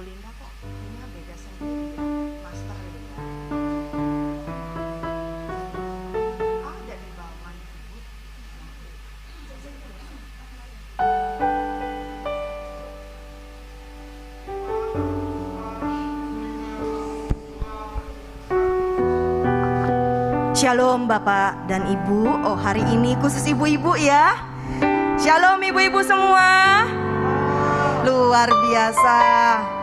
Ibu Linda kok ini beda sendiri ya, master ini ya. Ada di bawah Ibu. Shalom Bapak dan Ibu. Oh, hari ini khusus ibu-ibu ya. Shalom ibu-ibu semua. Luar biasa.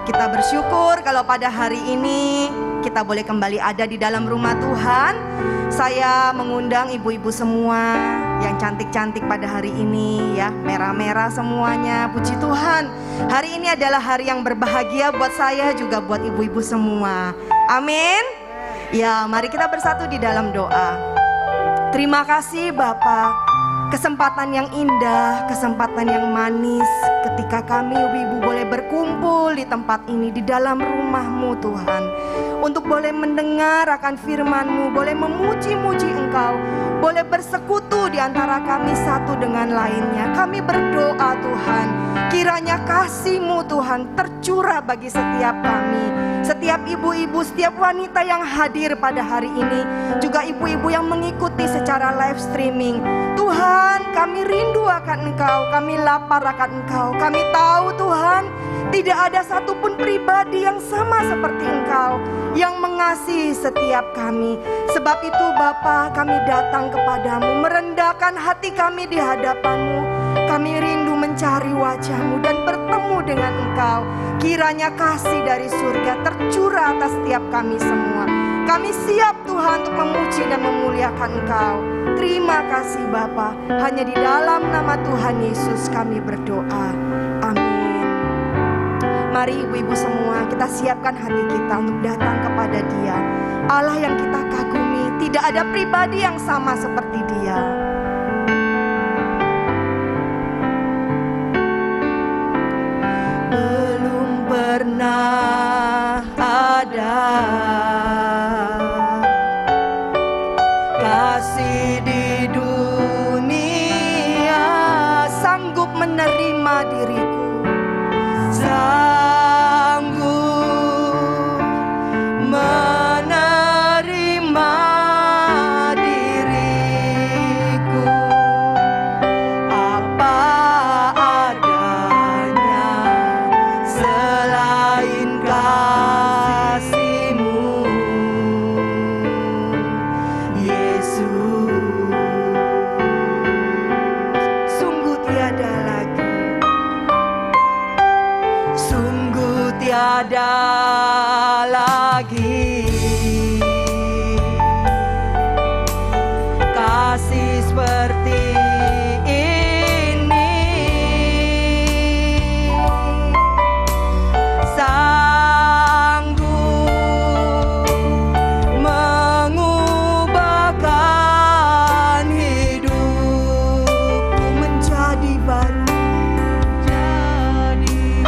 Kita bersyukur kalau pada hari ini kita boleh kembali ada di dalam rumah Tuhan. Saya mengundang ibu-ibu semua yang cantik-cantik pada hari ini ya, merah-merah semuanya. Puji Tuhan. Hari ini adalah hari yang berbahagia buat saya juga buat ibu-ibu semua. Amin. Ya, mari kita bersatu di dalam doa. Terima kasih Bapa, kesempatan yang indah, kesempatan yang manis ketika kami ibu-ibu boleh berkumpul di tempat ini, di dalam rumah-Mu Tuhan, untuk boleh mendengar akan firman-Mu, boleh memuji-muji Engkau, boleh bersekutu di antara kami satu dengan lainnya. Kami berdoa Tuhan, kiranya kasih-Mu Tuhan tercurah bagi setiap kami, setiap ibu-ibu, setiap wanita yang hadir pada hari ini, juga ibu-ibu yang mengikuti secara live streaming. Tuhan, kami rindu akan Engkau, kami lapar akan Engkau. Kami tahu Tuhan, tidak ada satupun pribadi yang sama seperti Engkau, yang mengasihi setiap kami. Sebab itu Bapa, kami datang kepadamu, merendahkan hati kami di hadapan-Mu. Kami rindu mencari wajah-Mu dan bertemu dengan Engkau. Kiranya kasih dari surga tercurah atas setiap kami semua. Kami siap Tuhan untuk memuji dan memuliakan Engkau. Terima kasih Bapa. Hanya di dalam nama Tuhan Yesus kami berdoa. Amin. Mari ibu-ibu semua, kita siapkan hati kita untuk datang kepada Dia, Allah yang kita kagumi. Tidak ada pribadi yang sama seperti Dia. Belum pernah ada kasih di dunia sanggup menerima diriku, sanggup menerima diriku apa adanya selain kasih-Mu, Yesus. Sungguh tiada lagi, sungguh tiada lagi kasih seperti ini, sanggup mengubahkan hidupku menjadi baru, jadi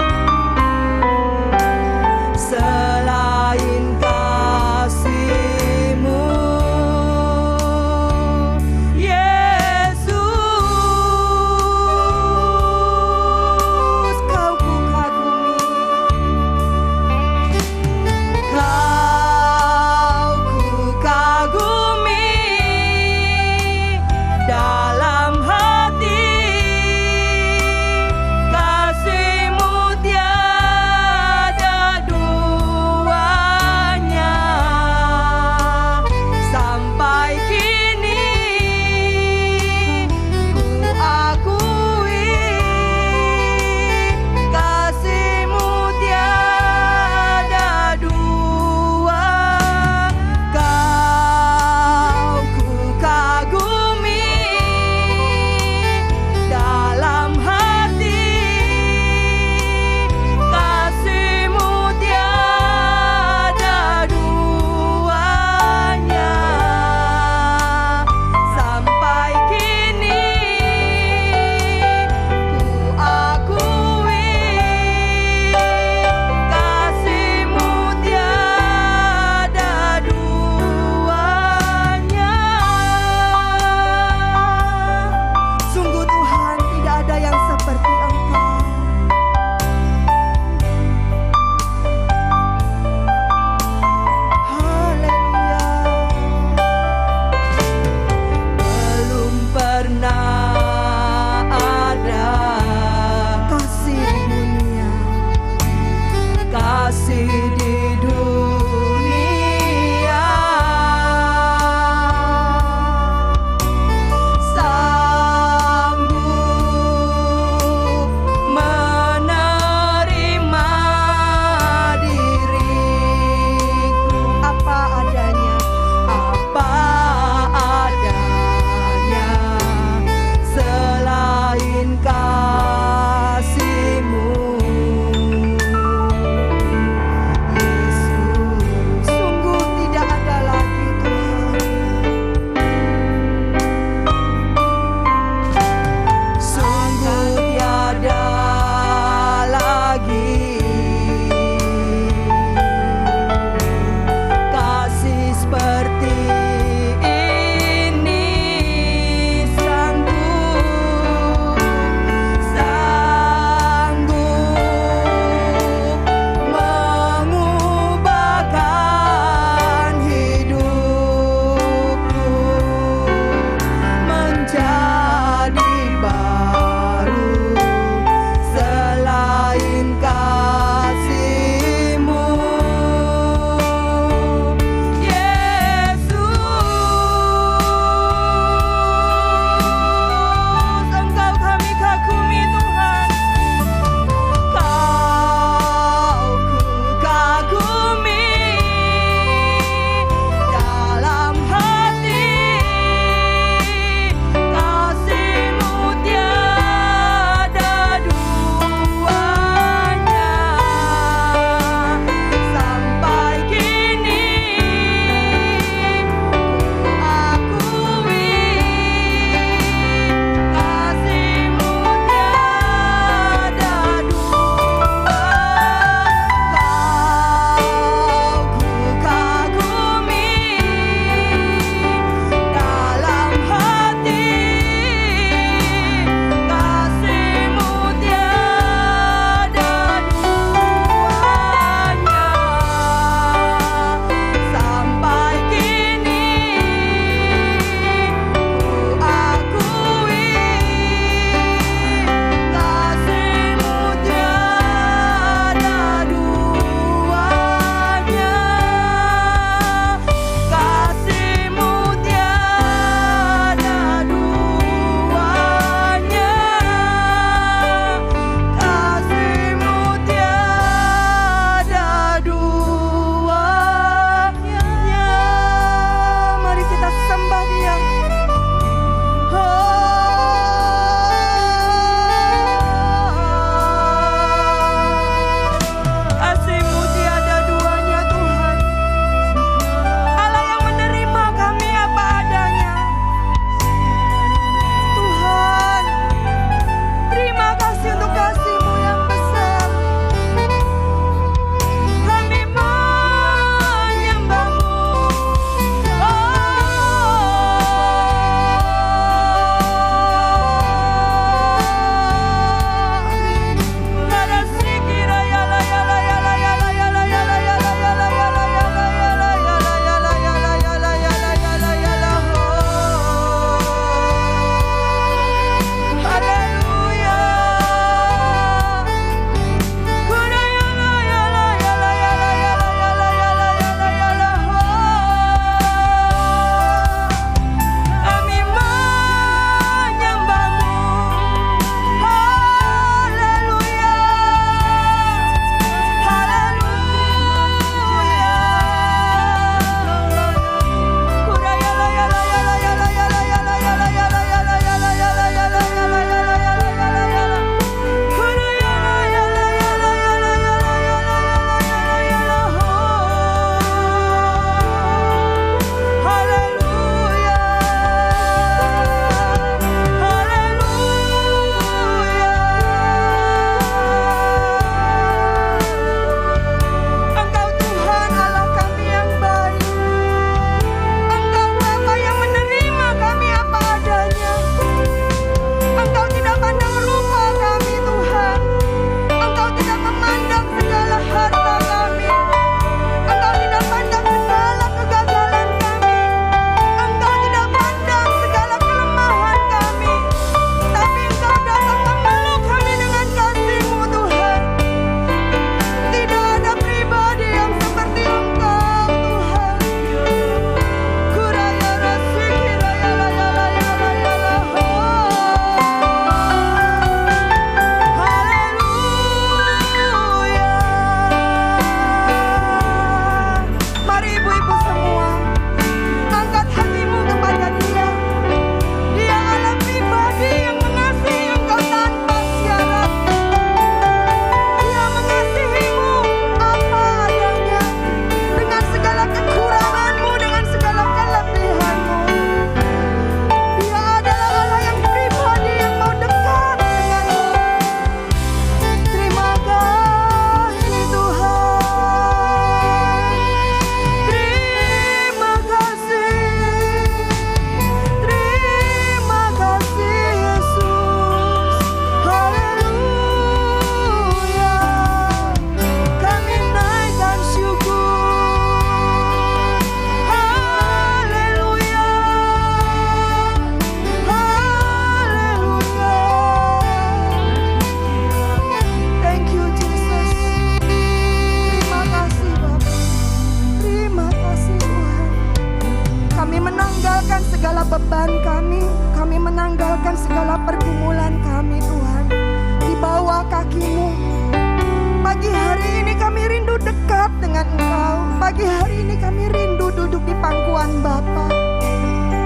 dekat dengan Engkau. Pagi hari ini kami rindu duduk di pangkuan Bapa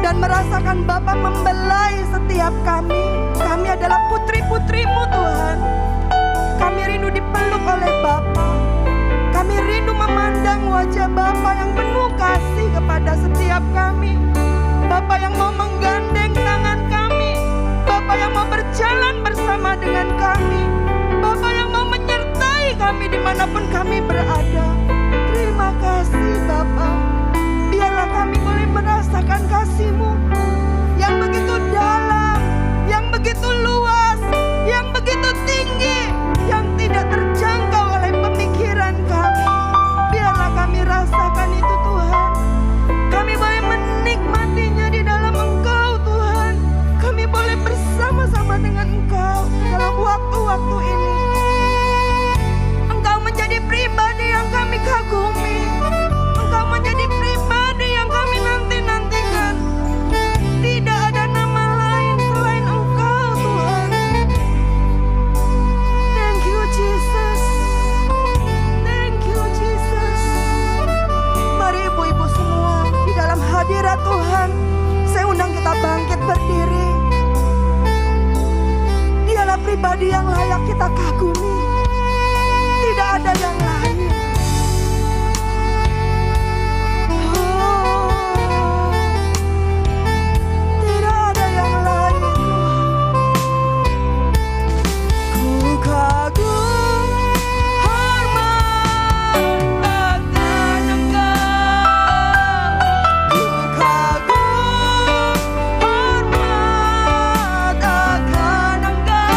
dan merasakan Bapa membelai setiap kami. Kami adalah putri-putrimu Tuhan. Kami rindu dipeluk oleh Bapa. Kami rindu memandang wajah Bapa yang penuh kasih kepada setiap kami. Bapa yang mau menggandeng tangan kami. Bapa yang mau berjalan bersama dengan kami. Bapa yang mau menyertai kami dimanapun kami berada. Terima kasih Bapa. Biarlah kami boleh merasakan kasih-Mu yang begitu dalam, yang begitu luas, yang begitu tinggi, yang tidak terjangkau oleh pemikiran kami. Biarlah kami rasakan itu Tuhan. Kami boleh menikmatinya di dalam Engkau Tuhan. Kami boleh bersama-sama dengan Engkau dalam waktu-waktu ini. Engkau menjadi pribadi yang kami kagumi. Engkau menjadi pribadi yang kami nanti-nantikan. Tidak ada nama lain selain Engkau Tuhan. Thank you Jesus. Thank you Jesus. Mari ibu-ibu semua di dalam hadirat Tuhan, saya undang kita bangkit berdiri. Dialah pribadi yang layak kita kagumi. Tidak ada yang lain. Tidak ada yang lain. Ku kagum hormat akan Engkau. Ku kagum hormat akan Engkau.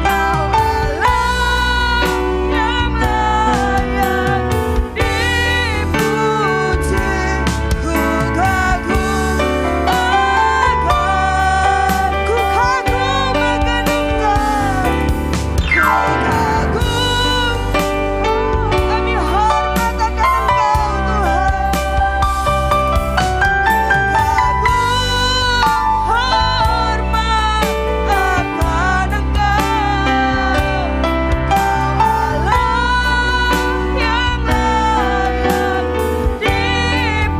Kau Allah yang layak dipuji. Ku kagum akan Engkau. Ku kagum, kami hormat akan Engkau Tuhan. Ku kagum hormat akan Engkau. Kau Allah yang layak dipuji.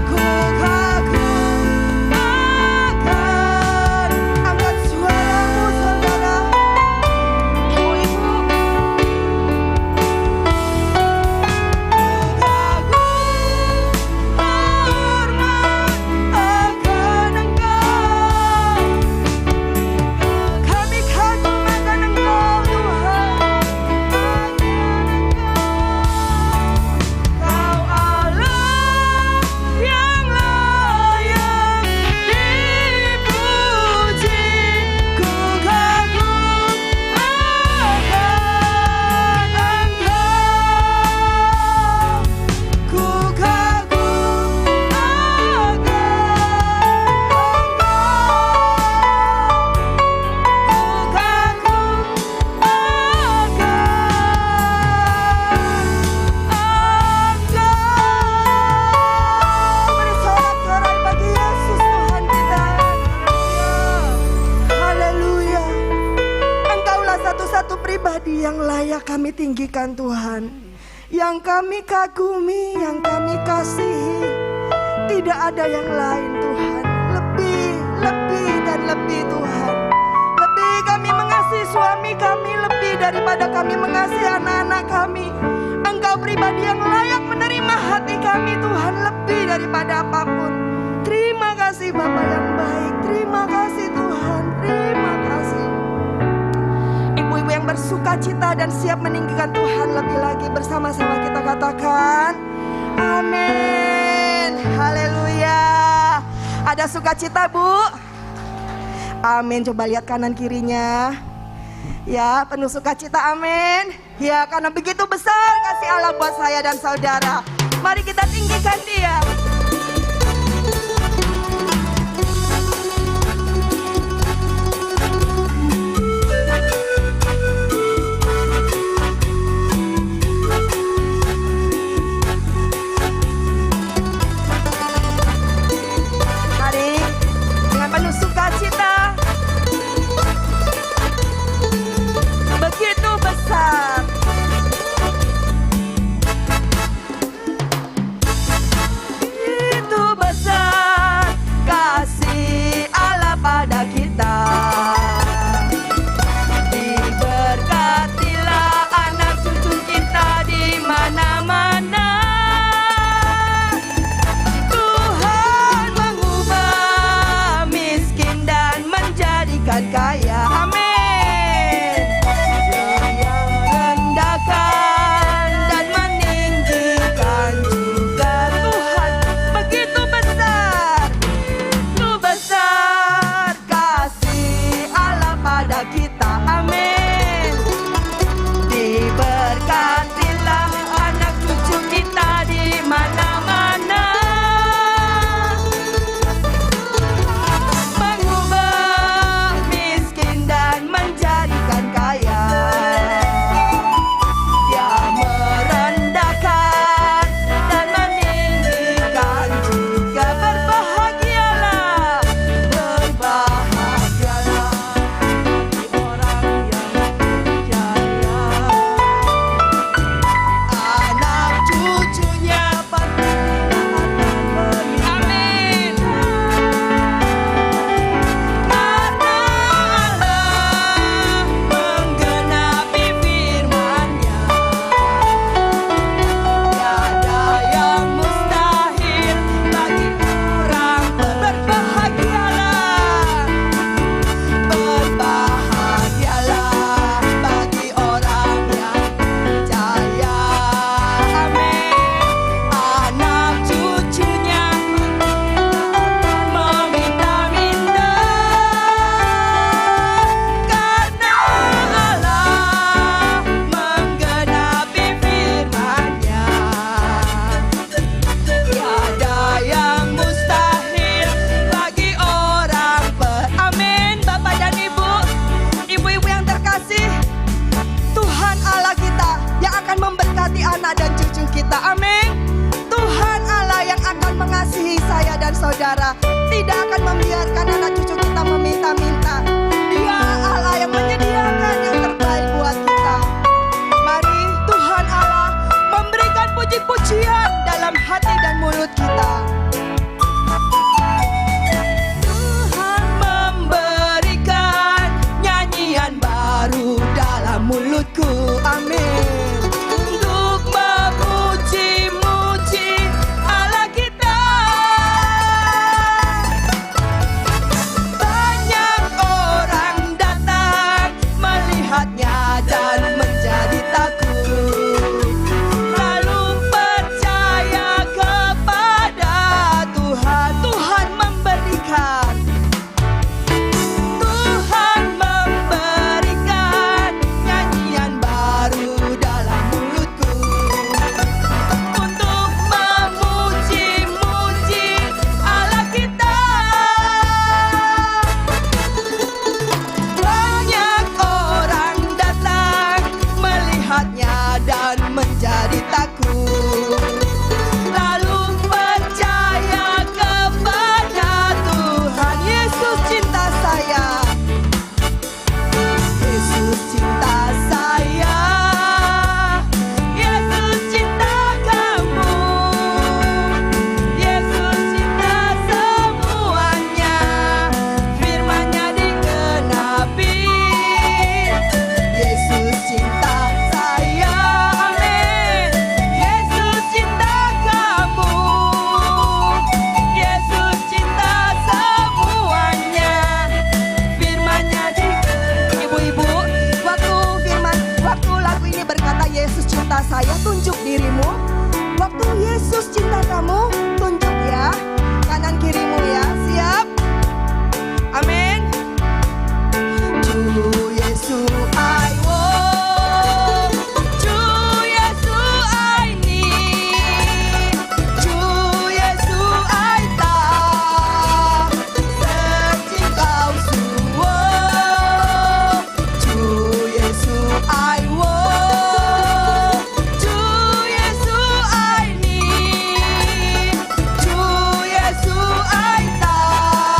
Ku kagum akan. Angkat suaramu saudara, ibu-ibu. Kami kagum akan Engkau Tuhan. Kau Allah yang layak dipuji. Ku kagum akan Engkau. Ku kagum akan Beri sorak-sorai bagi Yesus Tuhan kita. Haleluya. Engkaulah satu-satu pribadi yang layak kami tinggikan Tuhan, yang kami kagumi, yang kami kasihi. Tidak ada yang lain Tuhan. Lebih dan lebih Tuhan. Lebih kami mengasihi suami kami, lebih daripada kami mengasihi anak-anak kami. Engkau pribadi yang layak menerima hati kami Tuhan, lebih daripada apapun. Terima kasih Bapa yang baik. Terima kasih Tuhan. Terima kasih. Ibu-ibu yang bersuka cita dan siap meninggikan Tuhan lebih lagi, bersama-sama kita katakan amin. Haleluya. Ada sukacita Bu? Amin. Coba lihat kanan kirinya. Ya, penuh sukacita, amin. Ya, karena begitu besar kasih Allah buat saya dan saudara. Mari kita tinggikan Dia. Begitu besar menjadikan kaya. Amin. Yang rendahkan dan meninggikan juga Tuhan. Begitu besar, tu besar kasih Allah pada kita. Amin. Diberkatilah anak cucu kita di mana-mana. Mengubah miskin dan menjadikan kaya. Dia merendahkan dan meninggikan juga. Berbahagialah, berbahagialah orang yang percaya. Anak cucunya pasti akan berlimpah. Amin. Karena Allah menggenapi firman-Nya, tiada yang mustahil bagi orang. Berbahagialah, berbahagialah bagi orang yang percaya. Amin. Anak cucunya meminta-minta, karena Allah menggenapi firman-Nya, tiada yang mustahil bagi orang Amin. Bapak dan Ibu, ibu-ibu yang terkasih, Tuhan Allah kita yang akan memberkati anak dan cucu kita. Amin. Tuhan Allah yang akan mengasihi saya dan saudara, tidak akan membiarkan anak cucu kita meminta-minta. Dia Allah yang menyediakan yang terbaik buat kita. Mari Tuhan Allah memberikan puji-pujian dalam hati dan mulut kita. Tuhan memberikan nyanyian baru dalam mulutku. Amin. Untuk memuji-muji Allah kita. Banyak orang datang melihatnya dan menjadi takut, lalu percaya kepada Tuhan. Tuhan memberikan, Tuhan memberikan nyanyian baru dalam mulutku untuk memuji-muji Allah kita. Banyak orang datang melihatnya dan menjadi takut, lalu percaya kepada Tuhan. Yesus cinta saya, Yesus cinta saya, Yesus cinta kamu, Yesus cinta semuanya, firman-Nya digenapi. Yesus cinta saya, amin. Yesus cinta kamu, Yesus cinta semuanya, firman-Nya digenapi. Ibu-ibu, waktu lagu ini berkata Yesus cinta saya, tunjuk dirimu. Waktu Yesus cinta kamu, tunjuk ya kanan kirimu ya. Siap? Amin. Ju Yesu I want, Ju Yesu I need, Ju Yesu I tak, searching kau semua. Ju Yesu I want, Ju Yesu I need, Ju Yesu I tak.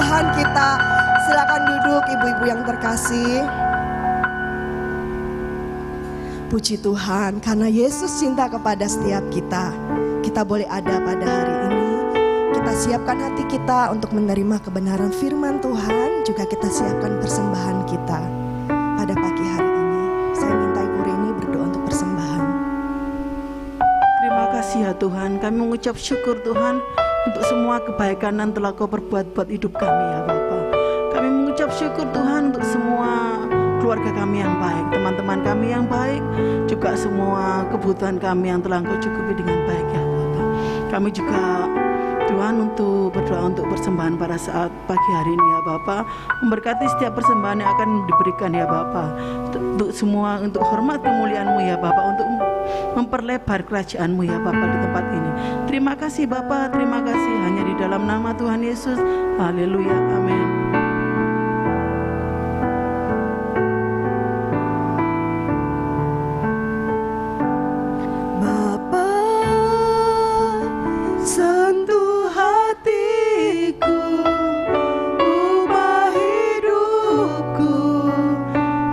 Tuhan kita. Silakan duduk ibu-ibu yang terkasih. Puji Tuhan, karena Yesus cinta kepada setiap kita, kita boleh ada pada hari ini. Kita siapkan hati kita untuk menerima kebenaran firman Tuhan. Juga kita siapkan persembahan kita pada pagi hari ini. Saya minta Ibu Reni berdoa untuk persembahan. Terima kasih ya Tuhan, kami mengucap syukur Tuhan untuk semua kebaikan yang telah Kau perbuat buat hidup kami ya Bapa. Kami mengucap syukur Tuhan untuk semua keluarga kami yang baik, teman-teman kami yang baik, juga semua kebutuhan kami yang telah Kau cukupi dengan baik ya Bapa. Kami juga Tuhan untuk berdoa untuk persembahan pada saat pagi hari ini ya Bapa. Memberkati setiap persembahan yang akan diberikan ya Bapa. Untuk semua, untuk hormat kemuliaan-Mu ya Bapa, untuk memperlebar kerajaan-Mu ya Bapa di tempat ini. Terima kasih Bapa, terima kasih hanya di dalam nama Tuhan Yesus. Haleluya, amin. Sentuh hatiku, ubah hidupku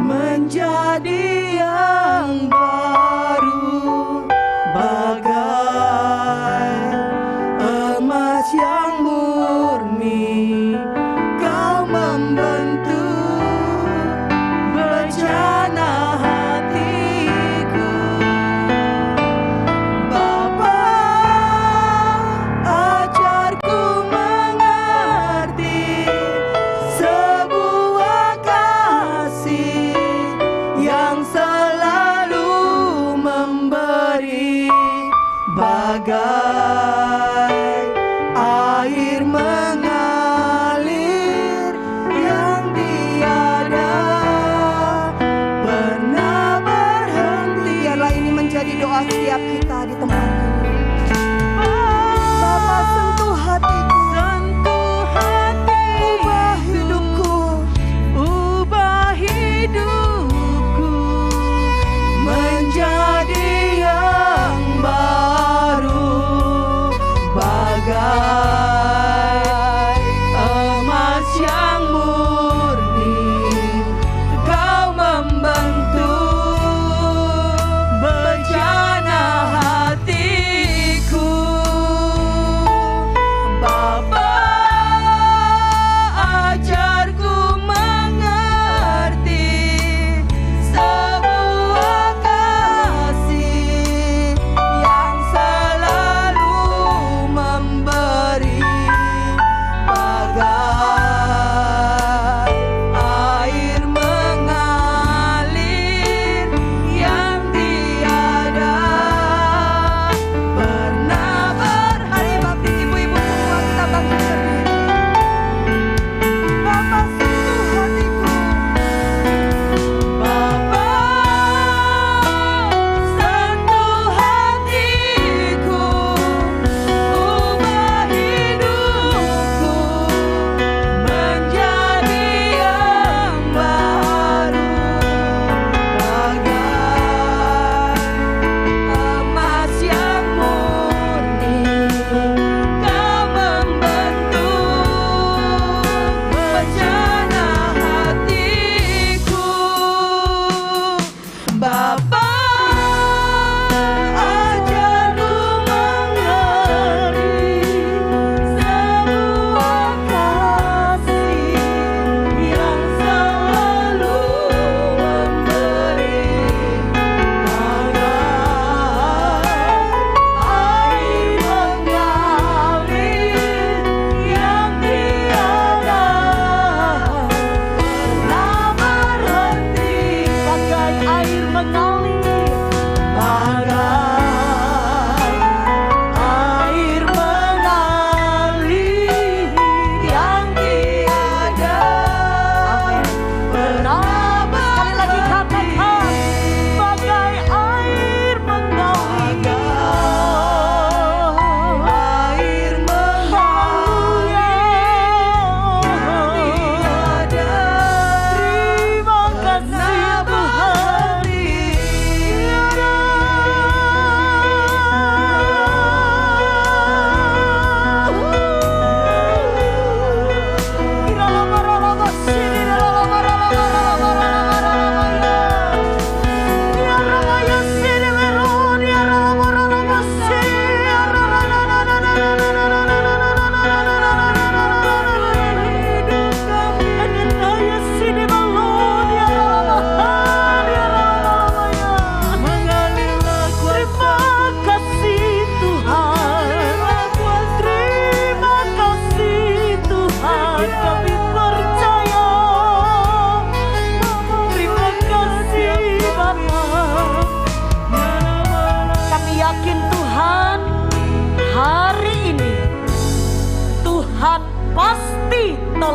menjadi yang baru, bagai emas yang murni.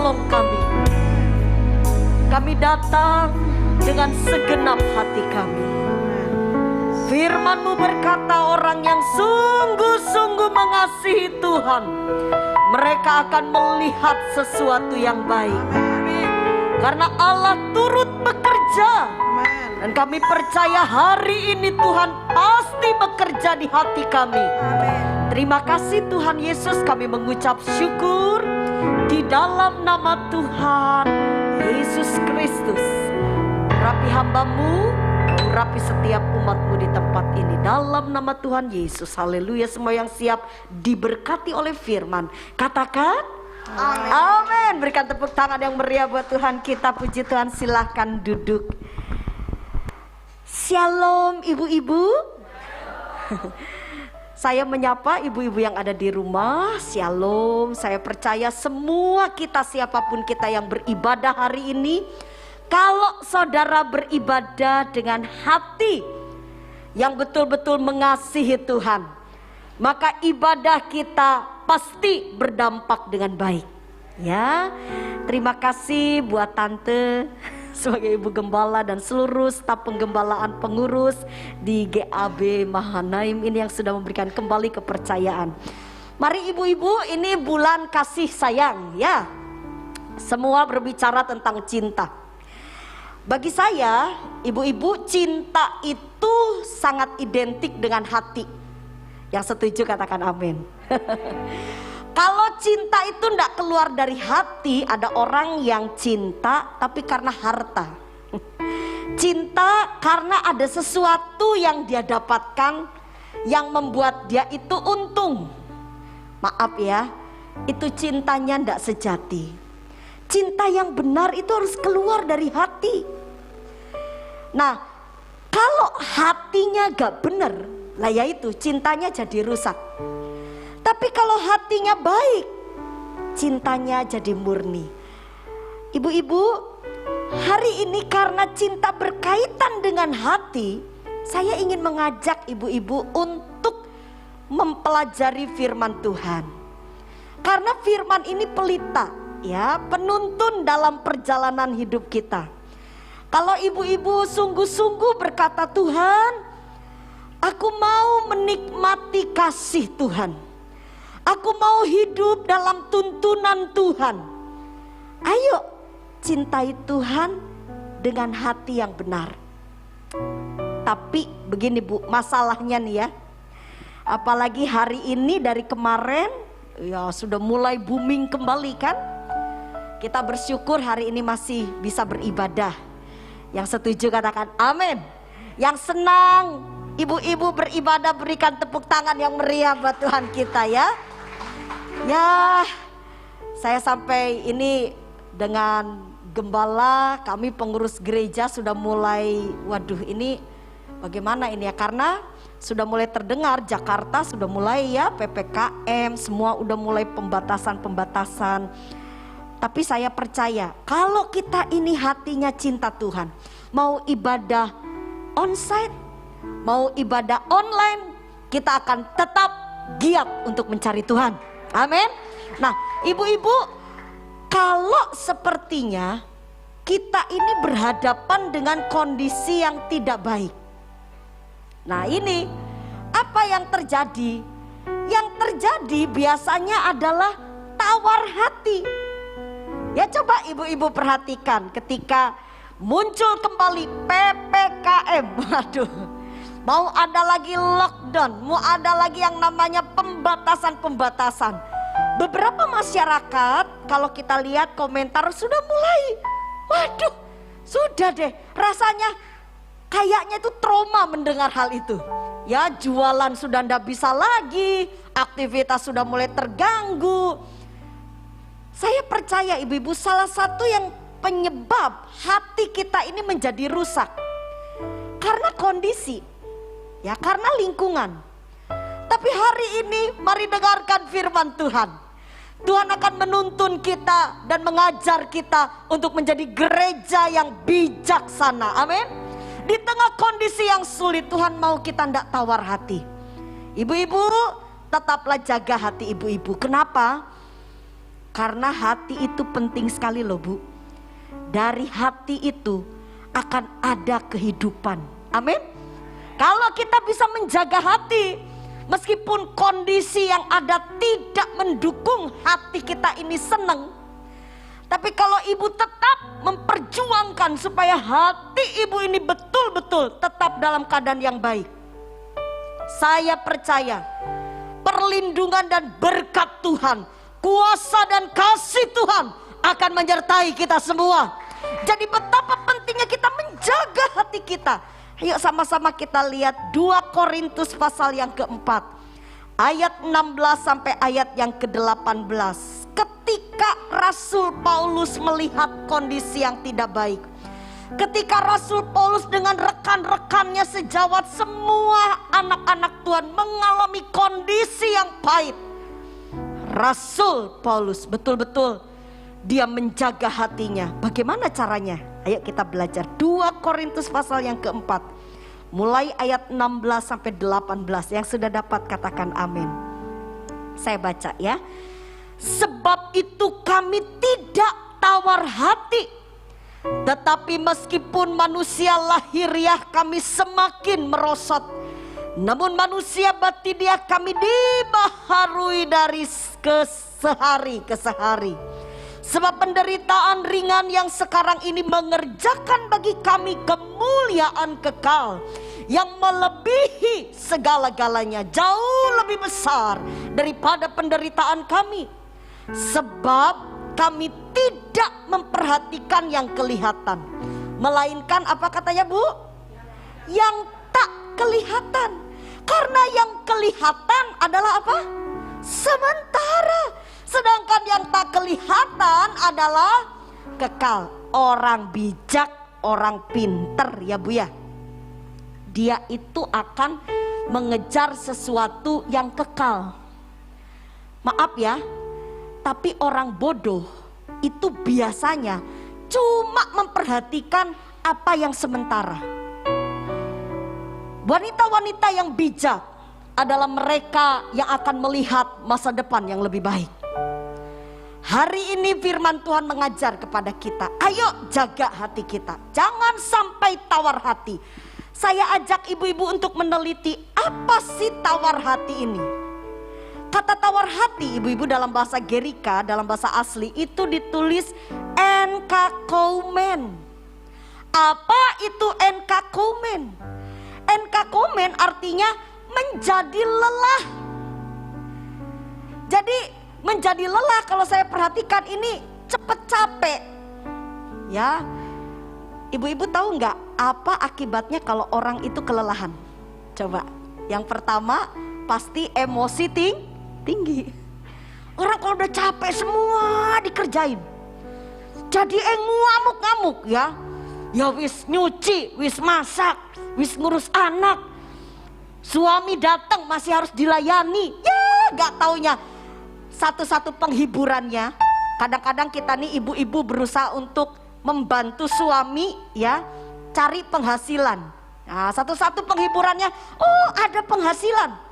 tolong kami. Kami datang dengan segenap hati kami. Firman-Mu berkata, orang yang sungguh-sungguh mengasihi Tuhan, mereka akan melihat sesuatu yang baik. Karena Allah turut bekerja. Dan kami percaya hari ini Tuhan pasti bekerja di hati kami. Terima kasih Tuhan Yesus, kami mengucap syukur di dalam nama Tuhan Yesus Kristus. Urapi hamba-Mu, urapi setiap umat-Mu di tempat ini. Dalam nama Tuhan Yesus, haleluya. Semua yang siap diberkati oleh firman, katakan amin. Amin. Berikan tepuk tangan yang meriah buat Tuhan kita. Puji Tuhan, silahkan duduk. Shalom ibu-ibu. Saya menyapa ibu-ibu yang ada di rumah. Shalom. Saya percaya semua kita, siapapun kita yang beribadah hari ini, kalau saudara beribadah dengan hati yang betul-betul mengasihi Tuhan, maka ibadah kita pasti berdampak dengan baik. Ya, terima kasih buat tante sebagai ibu gembala dan seluruh staf penggembalaan pengurus di GAB Mahanaim ini yang sudah memberikan kembali kepercayaan. Mari ibu-ibu, ini bulan kasih sayang ya. Semua berbicara tentang cinta. Bagi saya, ibu-ibu, cinta itu sangat identik dengan hati. Yang setuju katakan amin. Kalau cinta itu tidak keluar dari hati, ada orang yang cinta tapi karena harta. Cinta karena ada sesuatu yang dia dapatkan yang membuat dia itu untung. Maaf ya, itu cintanya tidak sejati. Cinta yang benar itu harus keluar dari hati. Nah, kalau hatinya gak benar, lah ya itu cintanya jadi rusak. Tapi kalau hatinya baik, cintanya jadi murni. Ibu-ibu, hari ini karena cinta berkaitan dengan hati, saya ingin mengajak ibu-ibu untuk mempelajari firman Tuhan. Karena firman ini pelita, ya, penuntun dalam perjalanan hidup kita. Kalau ibu-ibu sungguh-sungguh berkata, Tuhan, aku mau menikmati kasih Tuhan. Aku mau hidup dalam tuntunan Tuhan. Ayo cintai Tuhan dengan hati yang benar. Tapi begini Bu, masalahnya nih ya, apalagi hari ini dari kemarin ya sudah mulai booming kembali kan. Kita bersyukur hari ini masih bisa beribadah. Yang setuju katakan amin. Yang senang ibu-ibu beribadah, berikan tepuk tangan yang meriah buat Tuhan kita ya. Ya, saya sampai ini dengan gembala, kami pengurus gereja sudah mulai, waduh ini bagaimana ini ya, karena sudah mulai terdengar Jakarta sudah mulai ya PPKM, semua udah mulai pembatasan. Tapi saya percaya kalau kita ini hatinya cinta Tuhan, mau ibadah onsite, mau ibadah online, kita akan tetap giat untuk mencari Tuhan. Amin. Nah, ibu-ibu, kalau sepertinya kita ini berhadapan dengan kondisi yang tidak baik. Nah, ini apa yang terjadi? Yang terjadi biasanya adalah tawar hati. Ya, coba ibu-ibu perhatikan ketika muncul kembali PPKM. Waduh, mau ada lagi lockdown, mau ada lagi yang namanya pembatasan-pembatasan. Beberapa masyarakat kalau kita lihat komentar sudah mulai, waduh, sudah deh, rasanya kayaknya itu trauma mendengar hal itu. Ya, jualan sudah ndak bisa lagi, aktivitas sudah mulai terganggu. Saya percaya ibu-ibu, salah satu yang penyebab hati kita ini menjadi rusak karena kondisi, ya, karena lingkungan. Tapi hari ini mari dengarkan firman Tuhan. Tuhan akan menuntun kita dan mengajar kita untuk menjadi gereja yang bijaksana. Amin. Di tengah kondisi yang sulit, Tuhan mau kita tidak tawar hati. Ibu-ibu, tetaplah jaga hati ibu-ibu. Kenapa? Karena hati itu penting sekali loh, Bu. Dari hati itu akan ada kehidupan. Amin. Kalau kita bisa menjaga hati, meskipun kondisi yang ada tidak mendukung hati kita ini senang, tapi kalau ibu tetap memperjuangkan supaya hati ibu ini betul-betul tetap dalam keadaan yang baik, saya percaya perlindungan dan berkat Tuhan, kuasa dan kasih Tuhan akan menyertai kita semua. Jadi betapa pentingnya kita menjaga hati kita. Ayo sama-sama kita lihat 2 Korintus pasal yang keempat, ayat 16 sampai ayat yang ke-18. Ketika Rasul Paulus melihat kondisi yang tidak baik, ketika Rasul Paulus dengan rekan-rekannya sejawat, semua anak-anak Tuhan mengalami kondisi yang pahit, Rasul Paulus betul-betul dia menjaga hatinya. Bagaimana caranya? Ayo kita belajar 2 Korintus pasal yang keempat, mulai ayat 16 sampai 18. Yang sudah dapat katakan amin. Saya baca ya. Sebab itu kami tidak tawar hati, tetapi meskipun manusia lahiriah kami semakin merosot, namun manusia batiniah kami dibaharui dari sehari ke sehari. Sebab penderitaan ringan yang sekarang ini mengerjakan bagi kami kemuliaan kekal yang melebihi segala-galanya, jauh lebih besar daripada penderitaan kami. Sebab kami tidak memperhatikan yang kelihatan, melainkan apa katanya, Bu? Yang tak kelihatan. Karena yang kelihatan adalah apa? Sementara. Sedangkan yang tak kelihatan adalah kekal. Orang bijak, orang pinter ya Bu ya, dia itu akan mengejar sesuatu yang kekal. Maaf ya, tapi orang bodoh itu biasanya cuma memperhatikan apa yang sementara. Wanita-wanita yang bijak adalah mereka yang akan melihat masa depan yang lebih baik. Hari ini firman Tuhan mengajar kepada kita, ayo jaga hati kita, jangan sampai tawar hati. Saya ajak ibu-ibu untuk meneliti apa sih tawar hati ini. Kata tawar hati ibu-ibu dalam bahasa Gerika, dalam bahasa asli itu ditulis enkakoumen. Apa itu enkakoumen? Enkakoumen artinya menjadi lelah. Jadi menjadi lelah, kalau saya perhatikan ini cepet capek. Ya, ibu-ibu tahu nggak apa akibatnya kalau orang itu kelelahan? Coba, yang pertama pasti emosi tinggi. Orang kalau udah capek semua dikerjain, jadi ngamuk-ngamuk ya. Ya wis nyuci, wis masak, wis ngurus anak. Suami datang masih harus dilayani. Ya nggak taunya satu-satu penghiburannya. Kadang-kadang kita nih ibu-ibu berusaha untuk membantu suami ya cari penghasilan. Nah, satu-satu penghiburannya, oh ada penghasilan.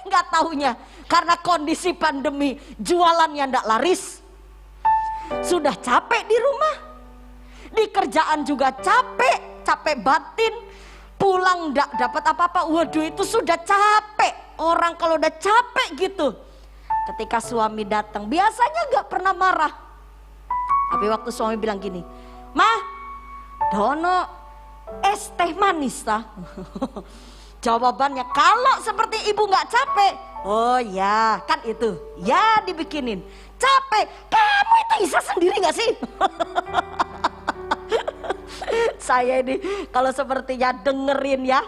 Nggak taunya karena kondisi pandemi jualannya ndak laris. Sudah capek di rumah, di kerjaan juga capek batin. Pulang ndak dapat apa-apa. Waduh, itu sudah capek. Orang kalau udah capek gitu, ketika suami datang biasanya nggak pernah marah. Tapi waktu suami bilang gini, "Mah, dono es teh manis ta." Jawabannya kalau seperti ibu nggak capek, oh ya kan itu, ya dibikinin. Capek, kamu itu bisa sendiri nggak sih? Saya ini kalau sepertinya dengerin ya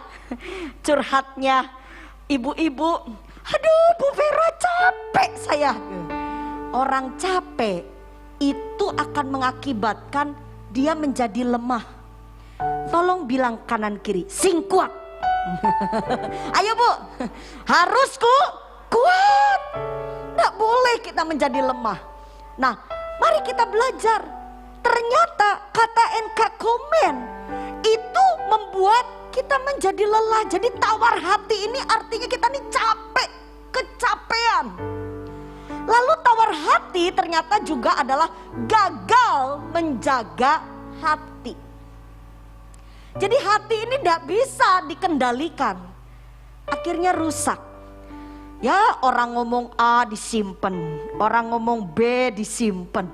curhatnya ibu-ibu, aduh Bu Vera capek saya. Orang capek itu akan mengakibatkan dia menjadi lemah. Tolong bilang kanan kiri, sing kuat. Ayo Bu, harus kuat. Nggak boleh kita menjadi lemah. Nah, mari kita belajar. Ternyata kata NK-komen itu membuat kita menjadi lelah. Jadi tawar hati ini artinya kita nih capek, kecapean. Lalu tawar hati ternyata juga adalah gagal menjaga hati. Jadi hati ini tidak bisa dikendalikan. Akhirnya rusak. Ya, orang ngomong A disimpan, orang ngomong B disimpan.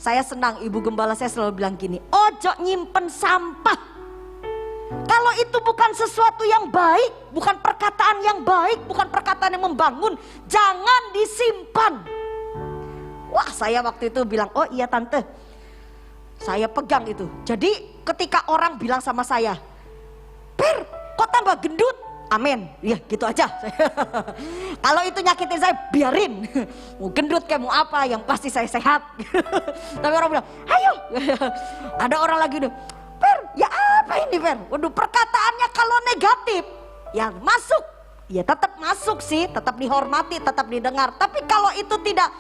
Saya senang ibu gembala saya selalu bilang gini, ojo nyimpen sampah. Kalau itu bukan sesuatu yang baik, bukan perkataan yang baik, bukan perkataan yang membangun, jangan disimpan. Wah, saya waktu itu bilang, oh iya tante, saya pegang itu. Jadi ketika orang bilang sama saya, Per, kok tambah gendut? Amin, ya gitu aja. Kalau itu nyakitin saya, biarin. Mau gendut kayak mau apa, yang pasti saya sehat. Tapi orang bilang, ayo. Ada orang lagi nih, Per, ya apa ini Per? Waduh, perkataannya kalau negatif, ya masuk. Ya tetap masuk sih, tetap dihormati, tetap didengar. Tapi kalau itu tidak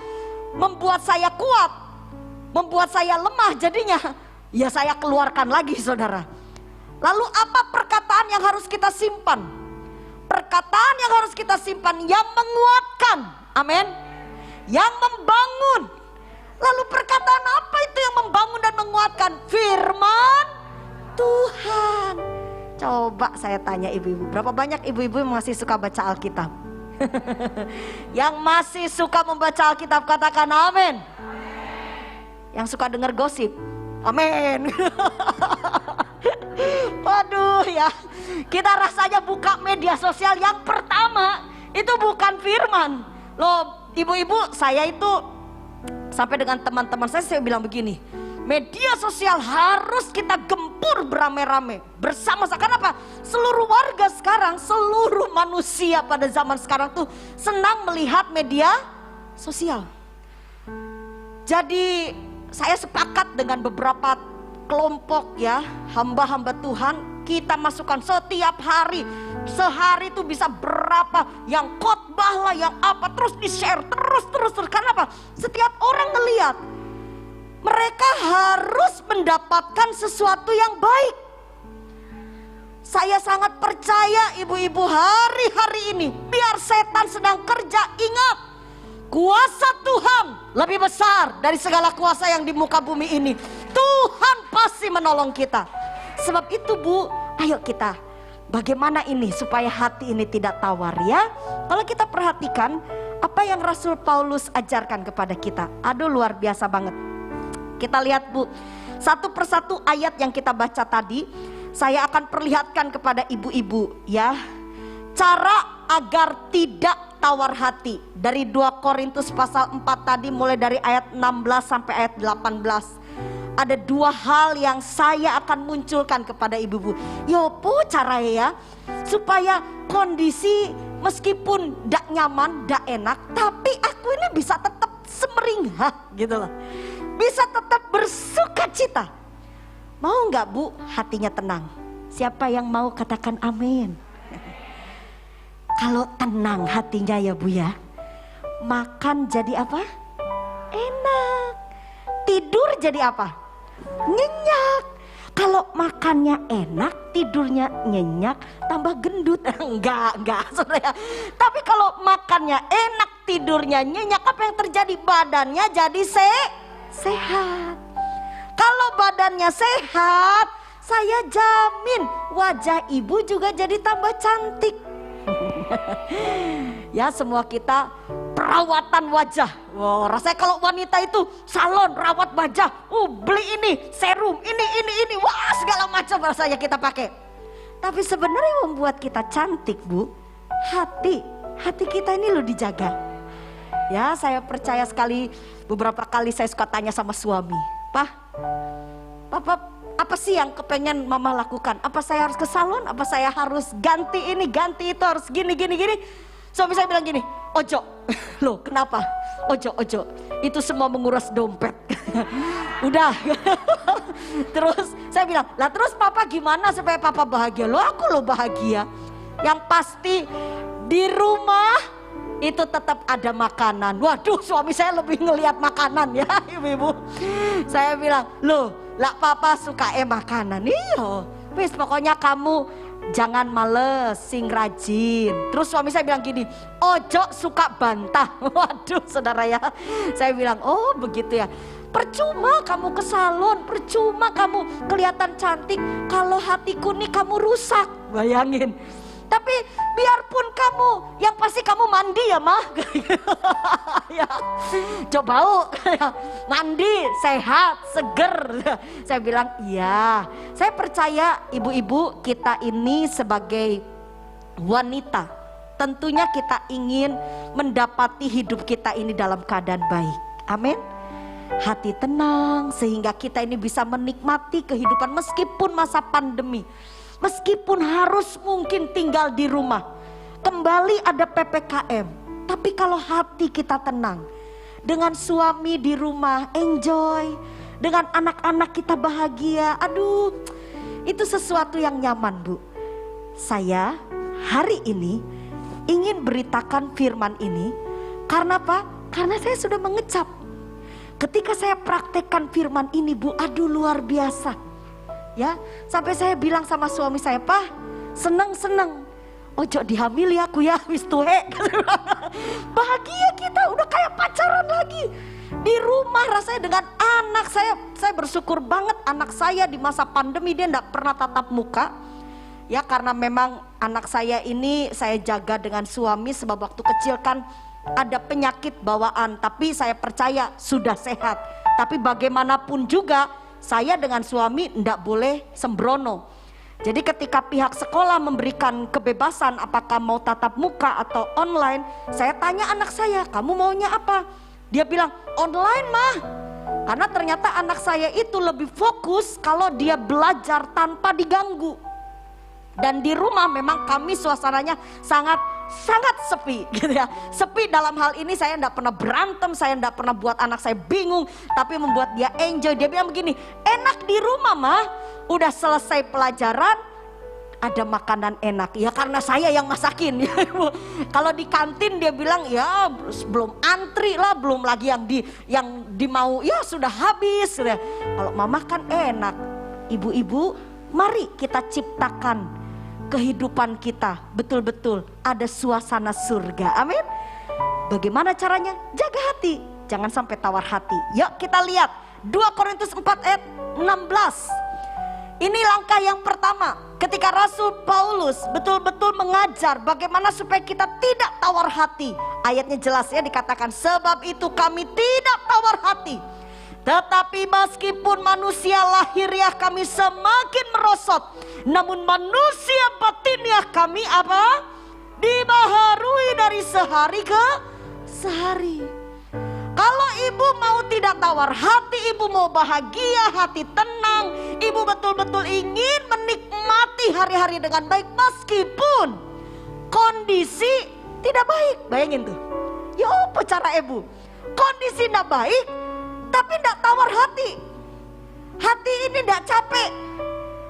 membuat saya kuat, membuat saya lemah jadinya, ya saya keluarkan lagi saudara. Lalu apa perkataan yang harus kita simpan? Perkataan yang harus kita simpan yang menguatkan, amin, yang membangun. Lalu perkataan apa itu yang membangun dan menguatkan? Firman Tuhan. Coba saya tanya ibu-ibu, berapa banyak ibu-ibu yang masih suka baca Alkitab? Yang masih suka membaca Alkitab katakan amin. Yang suka dengar gosip, amin. Waduh ya, kita rasanya buka media sosial yang pertama itu bukan firman. Loh ibu-ibu, saya itu sampai dengan teman-teman saya bilang begini, media sosial harus kita gempur beramai-ramai bersama-sama. Kenapa? Seluruh warga sekarang, seluruh manusia pada zaman sekarang tuh senang melihat media sosial. Jadi saya sepakat dengan beberapa kelompok ya, hamba-hamba Tuhan, kita masukkan setiap hari. Sehari itu bisa berapa yang khotbah lah, yang apa, terus di-share terus. Kenapa? Setiap orang ngelihat, mereka harus mendapatkan sesuatu yang baik. Saya sangat percaya ibu-ibu hari-hari ini, biar setan sedang kerja, ingat, kuasa Tuhan lebih besar dari segala kuasa yang di muka bumi ini. Tuhan pasti menolong kita. Sebab itu Bu, ayo kita, bagaimana ini supaya hati ini tidak tawar ya. Kalau kita perhatikan apa yang Rasul Paulus ajarkan kepada kita, aduh luar biasa banget. Kita lihat Bu, satu persatu ayat yang kita baca tadi, saya akan perlihatkan kepada ibu-ibu ya, cara agar tidak tawar hati. Dari 2 Korintus pasal 4 tadi, mulai dari ayat 16 sampai ayat 18. Ada 2 hal yang saya akan munculkan kepada ibu-ibu. Yopo caranya ya, supaya kondisi meskipun tidak nyaman, tidak enak, tapi aku ini bisa tetap semeringah gitu loh. Bisa tetap bersuka cita. Mau nggak Bu hatinya tenang? Siapa yang mau katakan amin? Kalau tenang hatinya ya Bu ya, makan jadi apa? Enak. Tidur jadi apa? Nyenyak. Kalau makannya enak, tidurnya nyenyak, tambah gendut. Enggak saudara. Tapi kalau makannya enak, tidurnya nyenyak, apa yang terjadi? Badannya jadi sehat. Kalau badannya sehat, saya jamin wajah ibu juga jadi tambah cantik. Ya, semua kita perawatan wajah. Wow, rasanya kalau wanita itu salon rawat wajah, beli ini serum, ini, wah segala macam rasanya kita pakai. Tapi sebenarnya yang membuat kita cantik, Bu, hati kita ini loh dijaga. Ya, saya percaya sekali, beberapa kali saya suka tanya sama suami, Papa, apa sih yang kepengen Mama lakukan? Apa saya harus ke salon? Apa saya harus ganti ini, ganti itu, harus gini. Suami saya bilang gini, ojo. Loh, kenapa? Ojo. Itu semua menguras dompet. Udah. Terus saya bilang, lah terus Papa gimana supaya Papa bahagia? Loh, aku loh bahagia. Yang pasti di rumah itu tetap ada makanan. Waduh, suami saya lebih ngelihat makanan ya, ibu-ibu. Saya bilang, loh, lah Papa suka makanan. Iya, wis pokoknya kamu jangan males, sing rajin. Terus suami saya bilang gini, ojo suka bantah. Waduh, saudara ya. Saya bilang, oh begitu ya. Percuma kamu ke salon, percuma kamu kelihatan cantik kalau hatiku nih kamu rusak. Bayangin. Tapi biarpun kamu, yang pasti kamu mandi ya mah. Ya, coba mandi, sehat, seger. Saya bilang iya. Saya percaya ibu-ibu kita ini sebagai wanita, tentunya kita ingin mendapati hidup kita ini dalam keadaan baik. Amin. Hati tenang sehingga kita ini bisa menikmati kehidupan meskipun masa pandemi. Meskipun harus mungkin tinggal di rumah, kembali ada PPKM, tapi kalau hati kita tenang, dengan suami di rumah enjoy, dengan anak-anak kita bahagia, aduh, itu sesuatu yang nyaman, Bu. Saya hari ini ingin beritakan firman ini, karena apa? Karena saya sudah mengecap. Ketika saya praktekkan firman ini, Bu, aduh luar biasa. Ya, sampai saya bilang sama suami saya, Pak, seneng, ojo dihamili aku ya, wis tuhe. Bahagia kita, udah kayak pacaran lagi. Di rumah rasanya dengan anak saya bersyukur banget anak saya di masa pandemi dia enggak pernah tatap muka. Ya, karena memang anak saya ini saya jaga dengan suami sebab waktu kecil kan ada penyakit bawaan, tapi saya percaya sudah sehat. Tapi bagaimanapun juga saya dengan suami tidak boleh sembrono. Jadi ketika pihak sekolah memberikan kebebasan apakah mau tatap muka atau online, saya tanya anak saya, kamu maunya apa? Dia bilang online mah. Karena ternyata anak saya itu lebih fokus kalau dia belajar tanpa diganggu. Dan di rumah memang kami suasananya sangat sepi gitu ya. Sepi dalam hal ini saya enggak pernah berantem, saya enggak pernah buat anak saya bingung, tapi membuat dia enjoy. Dia bilang begini, enak di rumah mah, udah selesai pelajaran ada makanan enak. Ya karena saya yang masakin ya. Kalau di kantin dia bilang ya belum antri lah, belum lagi yang dimau ya sudah habis. Kalau mama kan enak. Ibu-ibu, mari kita ciptakan kehidupan kita betul-betul ada suasana surga. Amin. Bagaimana caranya? Jaga hati, jangan sampai tawar hati. Yuk kita lihat 2 Korintus 4 ayat 16. Ini langkah yang pertama ketika Rasul Paulus betul-betul mengajar bagaimana supaya kita tidak tawar hati. Ayatnya jelas ya, dikatakan sebab itu kami tidak tawar hati, tetapi meskipun manusia lahiriah kami semakin merosot, namun manusia batiniah kami apa? Dibaharui dari sehari ke sehari. Kalau ibu mau tidak tawar hati, ibu mau bahagia, hati tenang, ibu betul-betul ingin menikmati hari-hari dengan baik meskipun kondisi tidak baik. Bayangin tuh, ya apa cara ibu? Kondisi tidak baik tapi tidak tawar hati. Hati ini tidak capek,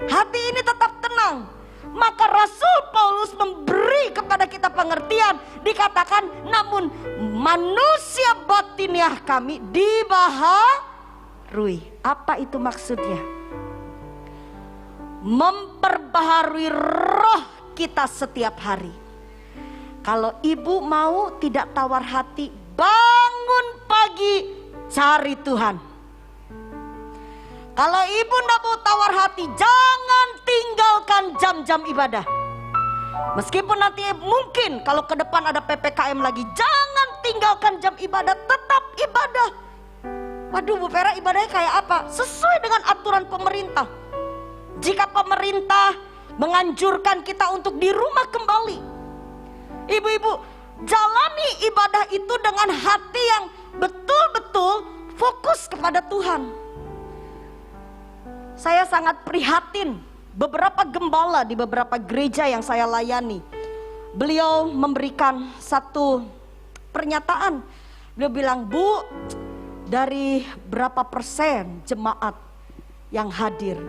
hati ini tetap tenang. Maka Rasul Paulus memberi kepada kita pengertian, dikatakan namun manusia batiniah kami dibaharui. Apa itu maksudnya? Memperbaharui roh kita setiap hari. Kalau ibu mau tidak tawar hati, bangun pagi cari Tuhan. Kalau ibu tidak mau tawar hati, jangan tinggalkan jam-jam ibadah. Meskipun nanti mungkin kalau ke depan ada PPKM lagi, jangan tinggalkan jam ibadah, tetap ibadah. Waduh Bu Vera, ibadahnya kayak apa? Sesuai dengan aturan pemerintah. Jika pemerintah menganjurkan kita untuk di rumah kembali. Ibu-ibu, jalani ibadah itu dengan hati yang betul-betul fokus kepada Tuhan. Saya sangat prihatin, beberapa gembala di beberapa gereja yang saya layani, beliau memberikan satu pernyataan. Beliau bilang, Bu, dari berapa persen jemaat yang hadir,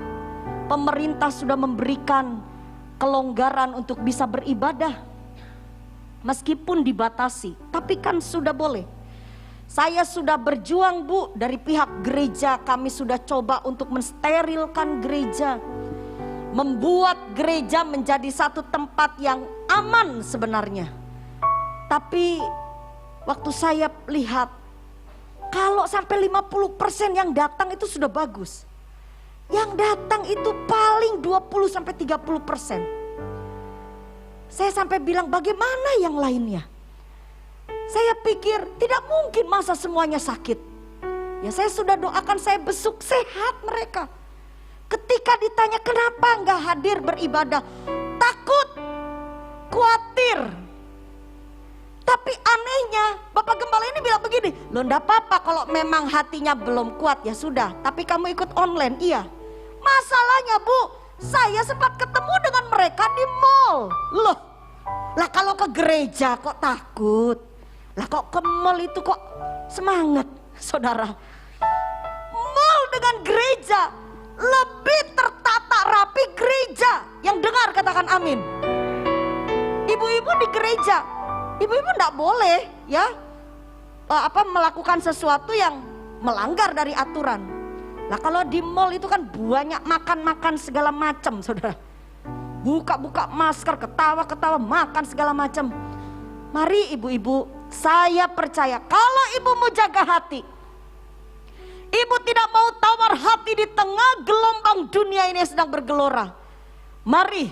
pemerintah sudah memberikan kelonggaran untuk bisa beribadah. Meskipun dibatasi, tapi kan sudah boleh. Saya sudah berjuang, Bu, dari pihak gereja. Kami sudah coba untuk mensterilkan gereja, membuat gereja menjadi satu tempat yang aman sebenarnya. Tapi waktu saya lihat, kalau sampai 50% yang datang itu sudah bagus. Yang datang itu paling 20-30%. Saya sampai bilang, bagaimana yang lainnya? Saya pikir tidak mungkin masa semuanya sakit. Ya saya sudah doakan, saya besuk sehat mereka. Ketika ditanya kenapa enggak hadir beribadah, takut, khawatir. Tapi anehnya Bapak Gembala ini bilang begini, loh enggak apa-apa kalau memang hatinya belum kuat, ya sudah. Tapi kamu ikut online, iya. Masalahnya, Bu, saya sempat ketemu dengan mereka di mall. Loh, lah kalau ke gereja kok takut? Lah kok ke mall itu kok semangat, saudara? Mall dengan gereja lebih tertata rapi gereja. Yang dengar katakan amin. Ibu-ibu di gereja, ibu-ibu enggak boleh ya melakukan sesuatu yang melanggar dari aturan. Nah kalau di mall itu kan banyak makan-makan segala macam, saudara. Buka-buka masker, ketawa-ketawa, makan segala macam. Mari ibu-ibu, saya percaya kalau ibu mau jaga hati, ibu tidak mau tawar hati di tengah gelombang dunia ini yang sedang bergelora. Mari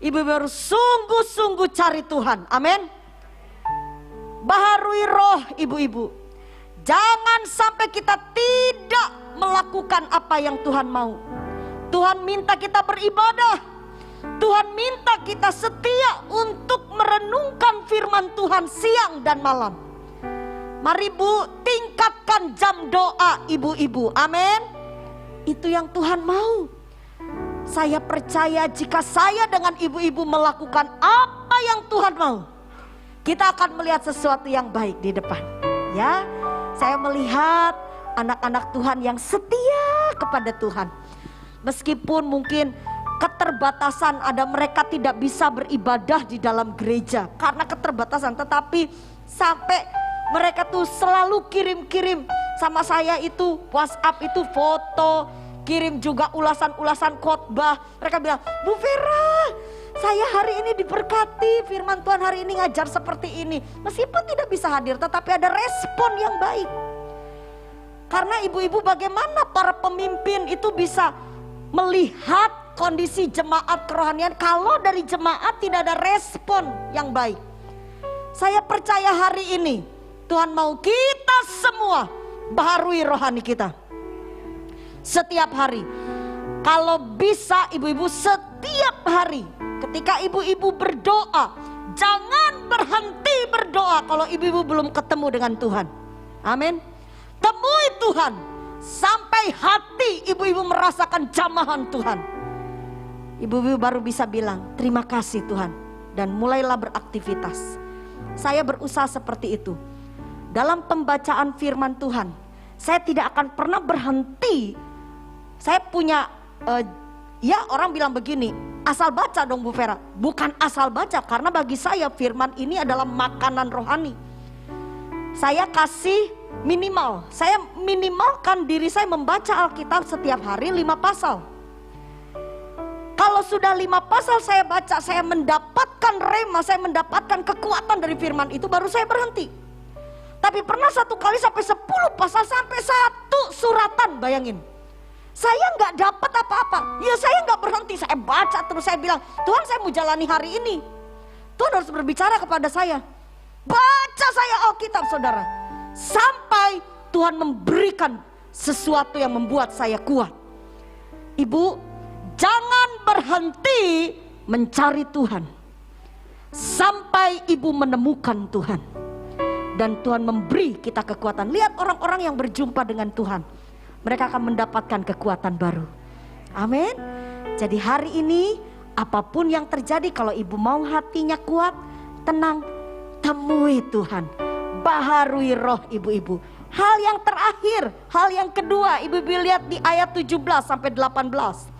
ibu harus sungguh-sungguh cari Tuhan, amin. Baharui roh ibu-ibu. Jangan sampai kita tidak melakukan apa yang Tuhan mau. Tuhan minta kita beribadah. Tuhan minta kita setia untuk merenungkan firman Tuhan siang dan malam. Mari Bu, tingkatkan jam doa ibu-ibu, amin. Itu yang Tuhan mau. Saya percaya jika saya dengan ibu-ibu melakukan apa yang Tuhan mau, kita akan melihat sesuatu yang baik di depan. Ya, saya melihat anak-anak Tuhan yang setia kepada Tuhan. Meskipun mungkin keterbatasan, ada mereka tidak bisa beribadah di dalam gereja karena keterbatasan, tetapi sampai mereka tuh selalu kirim-kirim sama saya itu WhatsApp itu foto, kirim juga ulasan-ulasan khotbah. Mereka bilang, Bu Vera, saya hari ini diberkati, firman Tuhan hari ini ngajar seperti ini. Meskipun tidak bisa hadir, tetapi ada respon yang baik. Karena ibu-ibu, bagaimana para pemimpin itu bisa melihat kondisi jemaat kerohanian kalau dari jemaat tidak ada respon yang baik. Saya percaya hari ini Tuhan mau kita semua baharui rohani kita setiap hari. Kalau bisa ibu-ibu setiap hari ketika ibu-ibu berdoa, jangan berhenti berdoa kalau ibu-ibu belum ketemu dengan Tuhan. Amin. Temui Tuhan sampai hati ibu-ibu merasakan jamahan Tuhan. Ibu-ibu baru bisa bilang terima kasih Tuhan, dan mulailah beraktivitas. Saya berusaha seperti itu. Dalam pembacaan firman Tuhan, saya tidak akan pernah berhenti. Saya punya ya orang bilang begini, asal baca dong Bu Vera. Bukan asal baca, karena bagi saya firman ini adalah makanan rohani. Saya kasih minimal, saya minimalkan diri saya membaca Alkitab setiap hari 5 pasal. Kalau sudah 5 pasal saya baca, saya mendapatkan rema, saya mendapatkan kekuatan dari firman itu, baru saya berhenti. Tapi pernah satu kali sampai 10 pasal, sampai 1 suratan, bayangin. Saya nggak dapat apa-apa, ya saya nggak berhenti, saya baca terus, saya bilang, Tuhan saya mau jalani hari ini. Tuhan harus berbicara kepada saya. Baca saya Alkitab saudara, sampai Tuhan memberikan sesuatu yang membuat saya kuat. Ibu, jangan berhenti berhenti mencari Tuhan sampai ibu menemukan Tuhan. Dan Tuhan memberi kita kekuatan. Lihat orang-orang yang berjumpa dengan Tuhan, mereka akan mendapatkan kekuatan baru. Amin. Jadi hari ini apapun yang terjadi, kalau ibu mau hatinya kuat, tenang, temui Tuhan, baharui roh ibu-ibu. Hal yang terakhir, hal yang kedua, ibu-ibu lihat di ayat 17 sampai 18.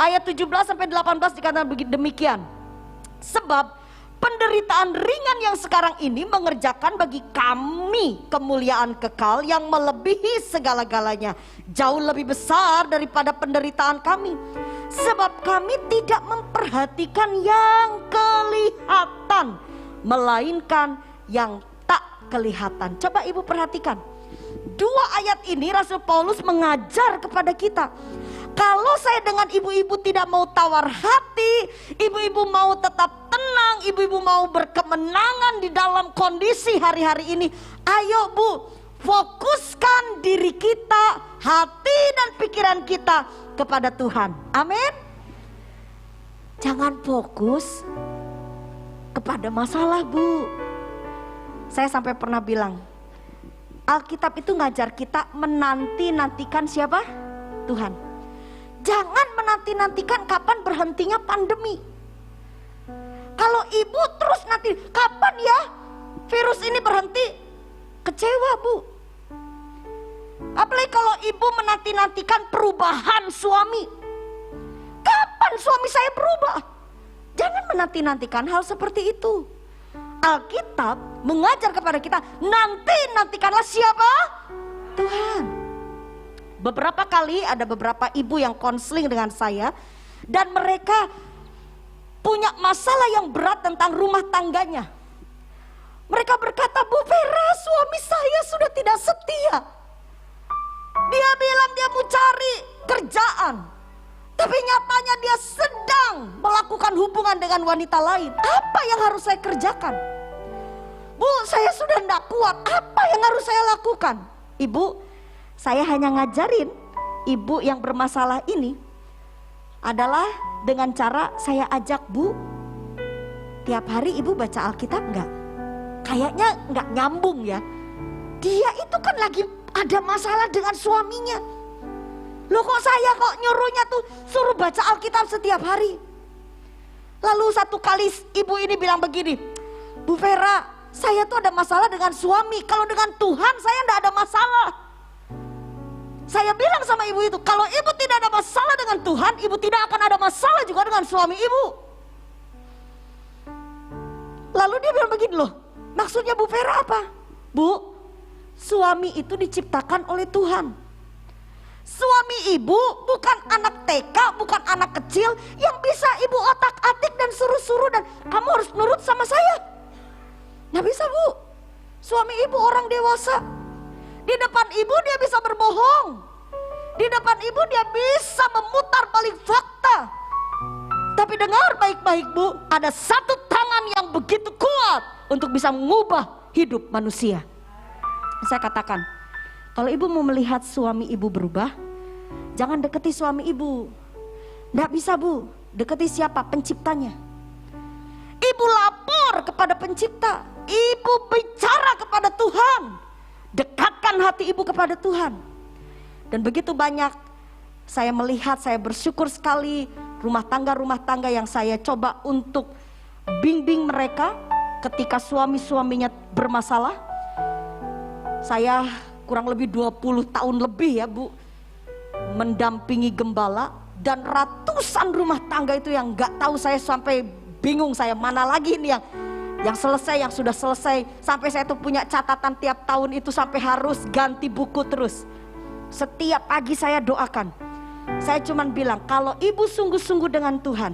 Ayat 17 sampai 18 dikatakan demikian. Sebab penderitaan ringan yang sekarang ini mengerjakan bagi kami kemuliaan kekal yang melebihi segala-galanya, jauh lebih besar daripada penderitaan kami. Sebab kami tidak memperhatikan yang kelihatan, melainkan yang tak kelihatan. Coba ibu perhatikan, dua ayat ini Rasul Paulus mengajar kepada kita. Kalau saya dengan ibu-ibu tidak mau tawar hati, ibu-ibu mau tetap tenang, ibu-ibu mau berkemenangan di dalam kondisi hari-hari ini, ayo bu, fokuskan diri kita, hati dan pikiran kita kepada Tuhan. Amin. Jangan fokus kepada masalah bu. Saya sampai pernah bilang, Alkitab itu ngajar kita menanti-nantikan siapa? Tuhan. Jangan menanti-nantikan kapan berhentinya pandemi. Kalau ibu terus nanti, kapan ya virus ini berhenti? Kecewa bu. Apalagi kalau ibu menanti-nantikan perubahan suami. Kapan suami saya berubah? Jangan menanti-nantikan hal seperti itu. Alkitab mengajar kepada kita, nantikanlah siapa? Tuhan. Beberapa kali ada beberapa ibu yang konseling dengan saya, dan mereka punya masalah yang berat tentang rumah tangganya. Mereka berkata, Bu Vera, suami saya sudah tidak setia. Dia bilang dia mau cari kerjaan, tapi nyatanya dia sedang melakukan hubungan dengan wanita lain. Apa yang harus saya kerjakan? Bu, saya sudah tidak kuat. Apa yang harus saya lakukan? Ibu, saya hanya ngajarin ibu yang bermasalah ini adalah dengan cara saya ajak, Bu, tiap hari ibu baca Alkitab enggak? Kayaknya enggak nyambung ya. Dia itu kan lagi ada masalah dengan suaminya. Loh kok saya kok nyuruhnya tuh suruh baca Alkitab setiap hari. Lalu satu kali ibu ini bilang begini, Bu Vera, saya tuh ada masalah dengan suami. Kalau dengan Tuhan saya enggak ada masalah. Saya bilang sama ibu itu, kalau ibu tidak ada masalah dengan Tuhan, ibu tidak akan ada masalah juga dengan suami ibu. Lalu dia bilang begini, loh maksudnya Bu Vera apa? Bu, suami itu diciptakan oleh Tuhan. Suami ibu bukan anak TK, bukan anak kecil yang bisa ibu otak-atik dan suruh-suruh dan kamu harus nurut sama saya. Nggak bisa bu. Suami ibu orang dewasa. Di depan ibu dia bisa berbohong. Di depan ibu dia bisa memutar balik fakta. Tapi dengar baik-baik bu, ada satu tangan yang begitu kuat untuk bisa mengubah hidup manusia. Saya katakan, kalau ibu mau melihat suami ibu berubah, jangan deketi suami ibu. Nggak bisa bu, deketi siapa? Penciptanya. Ibu lapor kepada pencipta. Ibu bicara kepada Tuhan. Dekatkan hati ibu kepada Tuhan. Dan begitu banyak saya melihat, saya bersyukur sekali rumah tangga yang saya coba untuk bimbing mereka ketika suami-suaminya bermasalah. Saya kurang lebih 20 tahun lebih ya bu mendampingi gembala, dan ratusan rumah tangga itu yang gak tahu, saya sampai bingung saya mana lagi ini yang selesai, yang sudah selesai. Sampai saya tuh punya catatan tiap tahun itu sampai harus ganti buku terus. Setiap pagi saya doakan. Saya cuman bilang, kalau ibu sungguh-sungguh dengan Tuhan,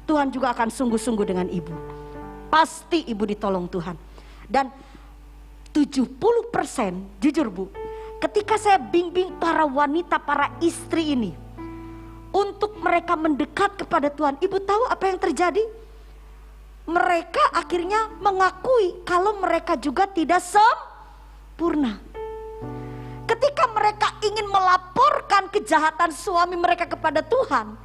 Tuhan juga akan sungguh-sungguh dengan ibu. Pasti ibu ditolong Tuhan. Dan 70% jujur bu, ketika saya bimbing para wanita, para istri ini untuk mereka mendekat kepada Tuhan, ibu tahu apa yang terjadi? Mereka akhirnya mengakui kalau mereka juga tidak sempurna. Ketika mereka ingin melaporkan kejahatan suami mereka kepada Tuhan,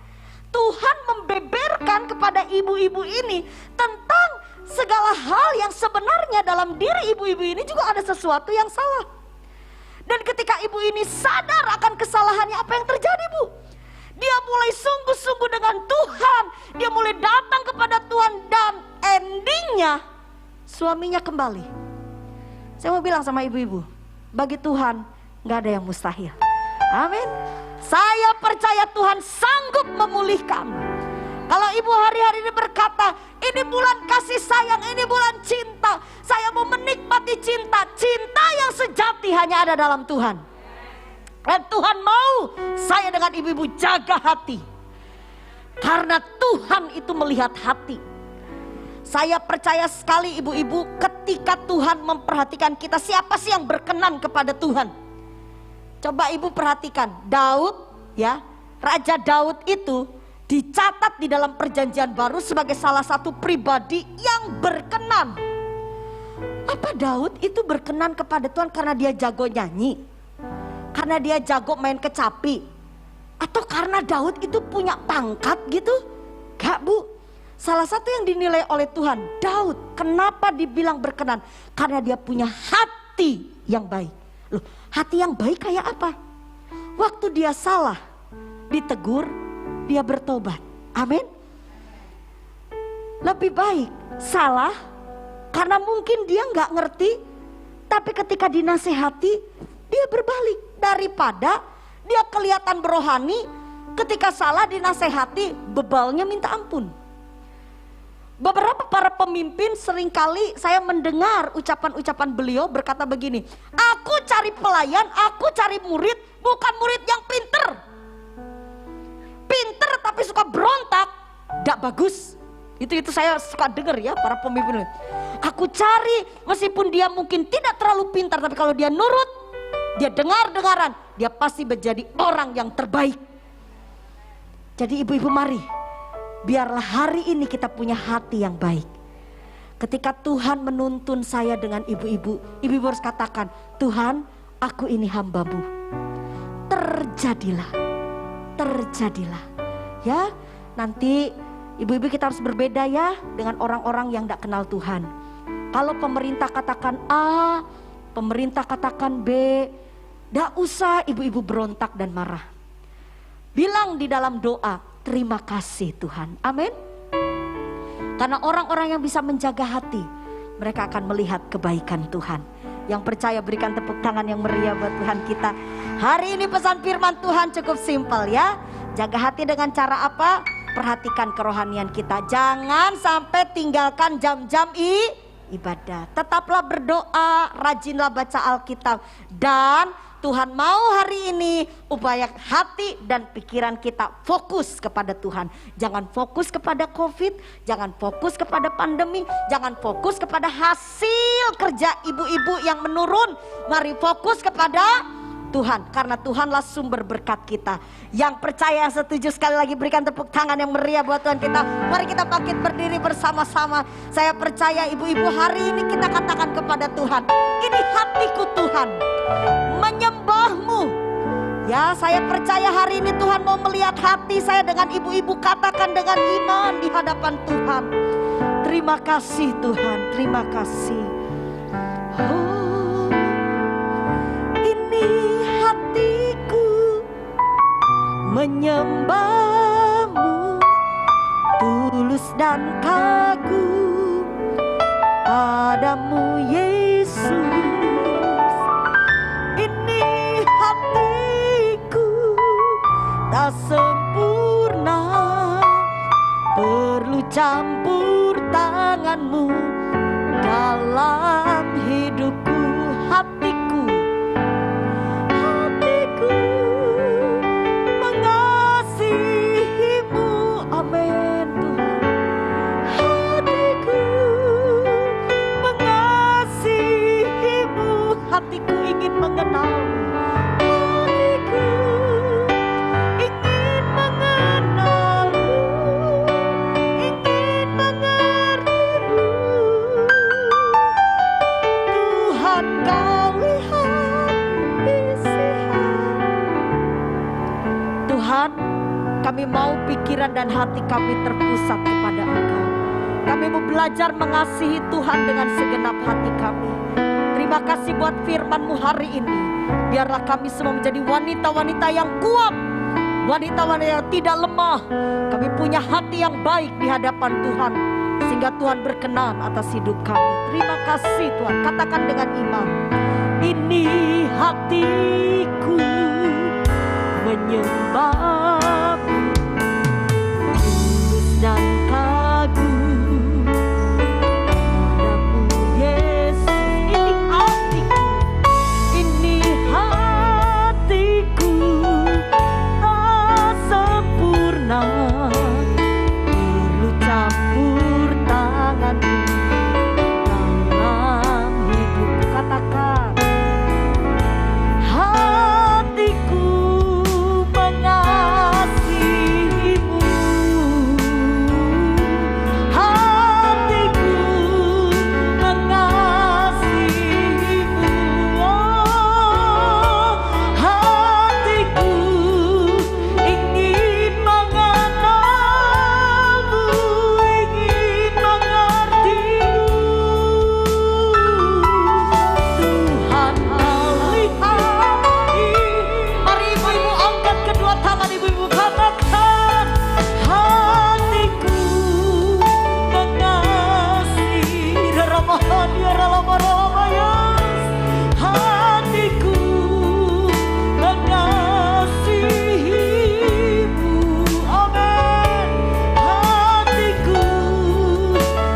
Tuhan membeberkan kepada ibu-ibu ini tentang segala hal yang sebenarnya dalam diri ibu-ibu ini juga ada sesuatu yang salah. Dan ketika ibu ini sadar akan kesalahannya, apa yang terjadi, Bu? Dia mulai sungguh-sungguh dengan Tuhan. Dia mulai datang kepada Tuhan dan endingnya suaminya kembali. Saya mau bilang sama ibu-ibu, bagi Tuhan gak ada yang mustahil. Amin. Saya percaya Tuhan sanggup memulihkan. Kalau ibu hari-hari ini berkata, ini bulan kasih sayang, ini bulan cinta, saya mau menikmati cinta. Cinta yang sejati hanya ada dalam Tuhan. Dan Tuhan mau saya dengan ibu-ibu jaga hati. Karena Tuhan itu melihat hati. Saya percaya sekali ibu-ibu, ketika Tuhan memperhatikan kita, siapa sih yang berkenan kepada Tuhan? Coba ibu perhatikan, Daud ya, Raja Daud itu dicatat di dalam perjanjian baru sebagai salah satu pribadi yang berkenan. Apa Daud itu berkenan kepada Tuhan karena dia jago nyanyi? Karena dia jago main kecapi? Atau karena Daud itu punya pangkat gitu? Gak, Bu. Salah satu yang dinilai oleh Tuhan, Daud kenapa dibilang berkenan? Karena dia punya hati yang baik. Loh, hati yang baik kayak apa? Waktu dia salah, ditegur, dia bertobat. Amin. Lebih baik salah karena mungkin dia nggak ngerti, tapi ketika dinasehati dia berbalik, daripada dia kelihatan berohani, ketika salah dinasehati bebalnya minta ampun. Beberapa para pemimpin seringkali saya mendengar ucapan-ucapan beliau berkata begini, aku cari pelayan, aku cari murid, bukan murid yang pinter. Pinter tapi suka berontak, gak bagus. Itu saya suka dengar ya para pemimpin. Aku cari meskipun dia mungkin tidak terlalu pintar, tapi kalau dia nurut, dia dengar-dengaran, dia pasti menjadi orang yang terbaik. Jadi ibu-ibu mari, biarlah hari ini kita punya hati yang baik. Ketika Tuhan menuntun saya dengan ibu-ibu, ibu-ibu harus katakan, Tuhan, aku ini hamba-Mu. Terjadilah, terjadilah. Ya, nanti ibu-ibu kita harus berbeda ya dengan orang-orang yang tidak kenal Tuhan. Kalau pemerintah katakan A, pemerintah katakan B, tidak usah ibu-ibu berontak dan marah. Bilang di dalam doa, terima kasih Tuhan. Amin. Karena orang-orang yang bisa menjaga hati, mereka akan melihat kebaikan Tuhan. Yang percaya berikan tepuk tangan yang meriah buat Tuhan kita. Hari ini pesan firman Tuhan cukup simpel ya. Jaga hati dengan cara apa? Perhatikan kerohanian kita. Jangan sampai tinggalkan jam-jam ibadah. Tetaplah berdoa, rajinlah baca Alkitab. Dan Tuhan mau hari ini upaya hati dan pikiran kita fokus kepada Tuhan. Jangan fokus kepada COVID, jangan fokus kepada pandemi, jangan fokus kepada hasil kerja ibu-ibu yang menurun. Mari fokus kepada Tuhan, karena Tuhanlah sumber berkat kita. Yang percaya setuju sekali lagi berikan tepuk tangan yang meriah buat Tuhan kita. Mari kita bangkit berdiri bersama-sama. Saya percaya ibu-ibu hari ini kita katakan kepada Tuhan, ini hatiku Tuhan, menyembah-Mu. Ya, saya percaya hari ini Tuhan mau melihat hati saya dengan ibu-ibu, katakan dengan iman di hadapan Tuhan. Terima kasih Tuhan, terima kasih. Oh, ini hatiku menyembah-Mu, tulus dan kagum padamu Yesus. Ini hatiku tak sempurna, perlu campur tangan-Mu dalam hidupku. Hatiku, hatiku mengasihi-Mu. Amin Tuhan. Hatiku mengasihi-Mu, hatiku ingin mengenal-Mu. Hatiku ingin mengenal-Mu, ingin mengerti-Mu. pikiran dan hati kami terpusat kepada Engkau. Kami mau belajar mengasihi Tuhan dengan segenap hati kami. Terima kasih buat firman-Mu hari ini. Biarlah kami semua menjadi wanita-wanita yang kuat, wanita-wanita yang tidak lemah. Kami punya hati yang baik di hadapan Tuhan, sehingga Tuhan berkenan atas hidup kami. Terima kasih Tuhan. Katakan dengan iman, ini hatiku menyembah-Mu, tulus dan kagum padamu Yesus. Ini hatiku tak sempurna, perlu campur tangan-Mu dalam hidup. Katakan, hatiku mengasihi-Mu, hatiku mengasihi-Mu, oh, hatiku ingin mengenal-Mu, ingin mengerti-Mu. Tuhan melihat. Mari ibu-ibu angkat kedua tangan ibu-ibu, katakan, hatiku mengasihi. Ramahan ya ramahan, hatiku mengasihi-Mu. Amin. Hatiku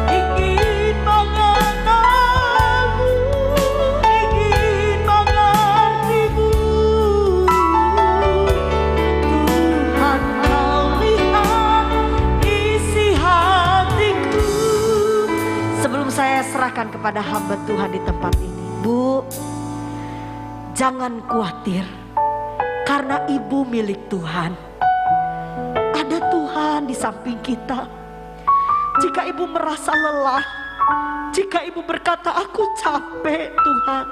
ingin mengenal-Mu, ingin mengerti-Mu. Tuhan melihat isi hatiku. Sebelum saya serahkan kepada hamba Tuhan di tempat ini, Bu, jangan khawatir, karena ibu milik Tuhan. Ada Tuhan di samping kita. Jika ibu merasa lelah, jika ibu berkata, aku capek Tuhan,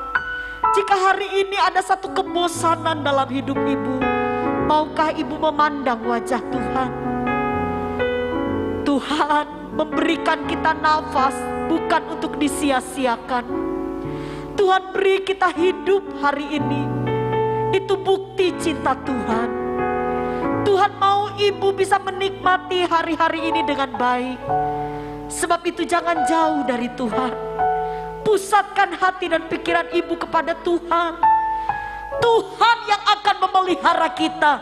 jika hari ini ada satu kebosanan dalam hidup ibu, maukah ibu memandang wajah Tuhan? Tuhan memberikan kita nafas bukan untuk disia-siakan. Tuhan beri kita hidup hari ini, itu bukti cinta Tuhan. Tuhan mau ibu bisa menikmati hari-hari ini dengan baik. Sebab itu jangan jauh dari Tuhan. Pusatkan hati dan pikiran ibu kepada Tuhan. Tuhan yang akan memelihara kita.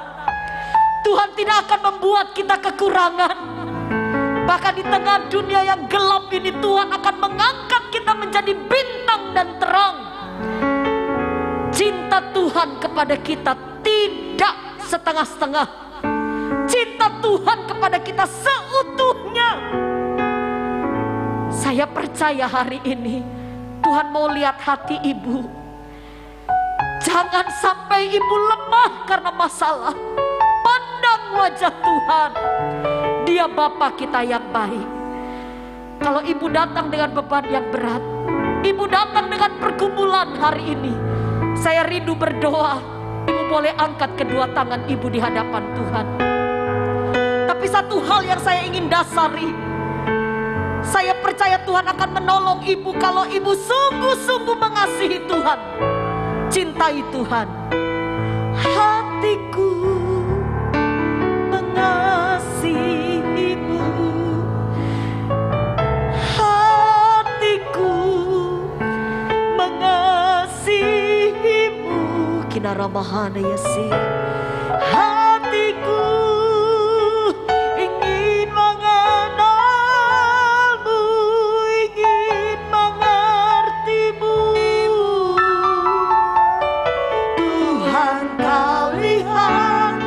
Tuhan tidak akan membuat kita kekurangan. Bahkan di tengah dunia yang gelap ini, Tuhan akan mengangkat kita menjadi bintang dan terang. Cinta Tuhan kepada kita tidak setengah-setengah. Cinta Tuhan kepada kita seutuhnya. Saya percaya hari ini Tuhan mau lihat hati ibu. Jangan sampai ibu lemah karena masalah. Pandang wajah Tuhan. Dia Bapa kita yang baik. Kalau ibu datang dengan beban yang berat, ibu datang dengan pergumulan hari ini, saya rindu berdoa. Ibu boleh angkat kedua tangan ibu di hadapan Tuhan. Tapi satu hal yang saya ingin dasari, saya percaya Tuhan akan menolong ibu kalau ibu sungguh-sungguh mengasihi Tuhan, cintai Tuhan. Hatiku mengasihi-Mu, hatiku mengasihi-Mu. Kinaramahana Yesi, hatiku ingin mengenal-Mu, ingin mengerti-Mu. Tuhan, Kau lihat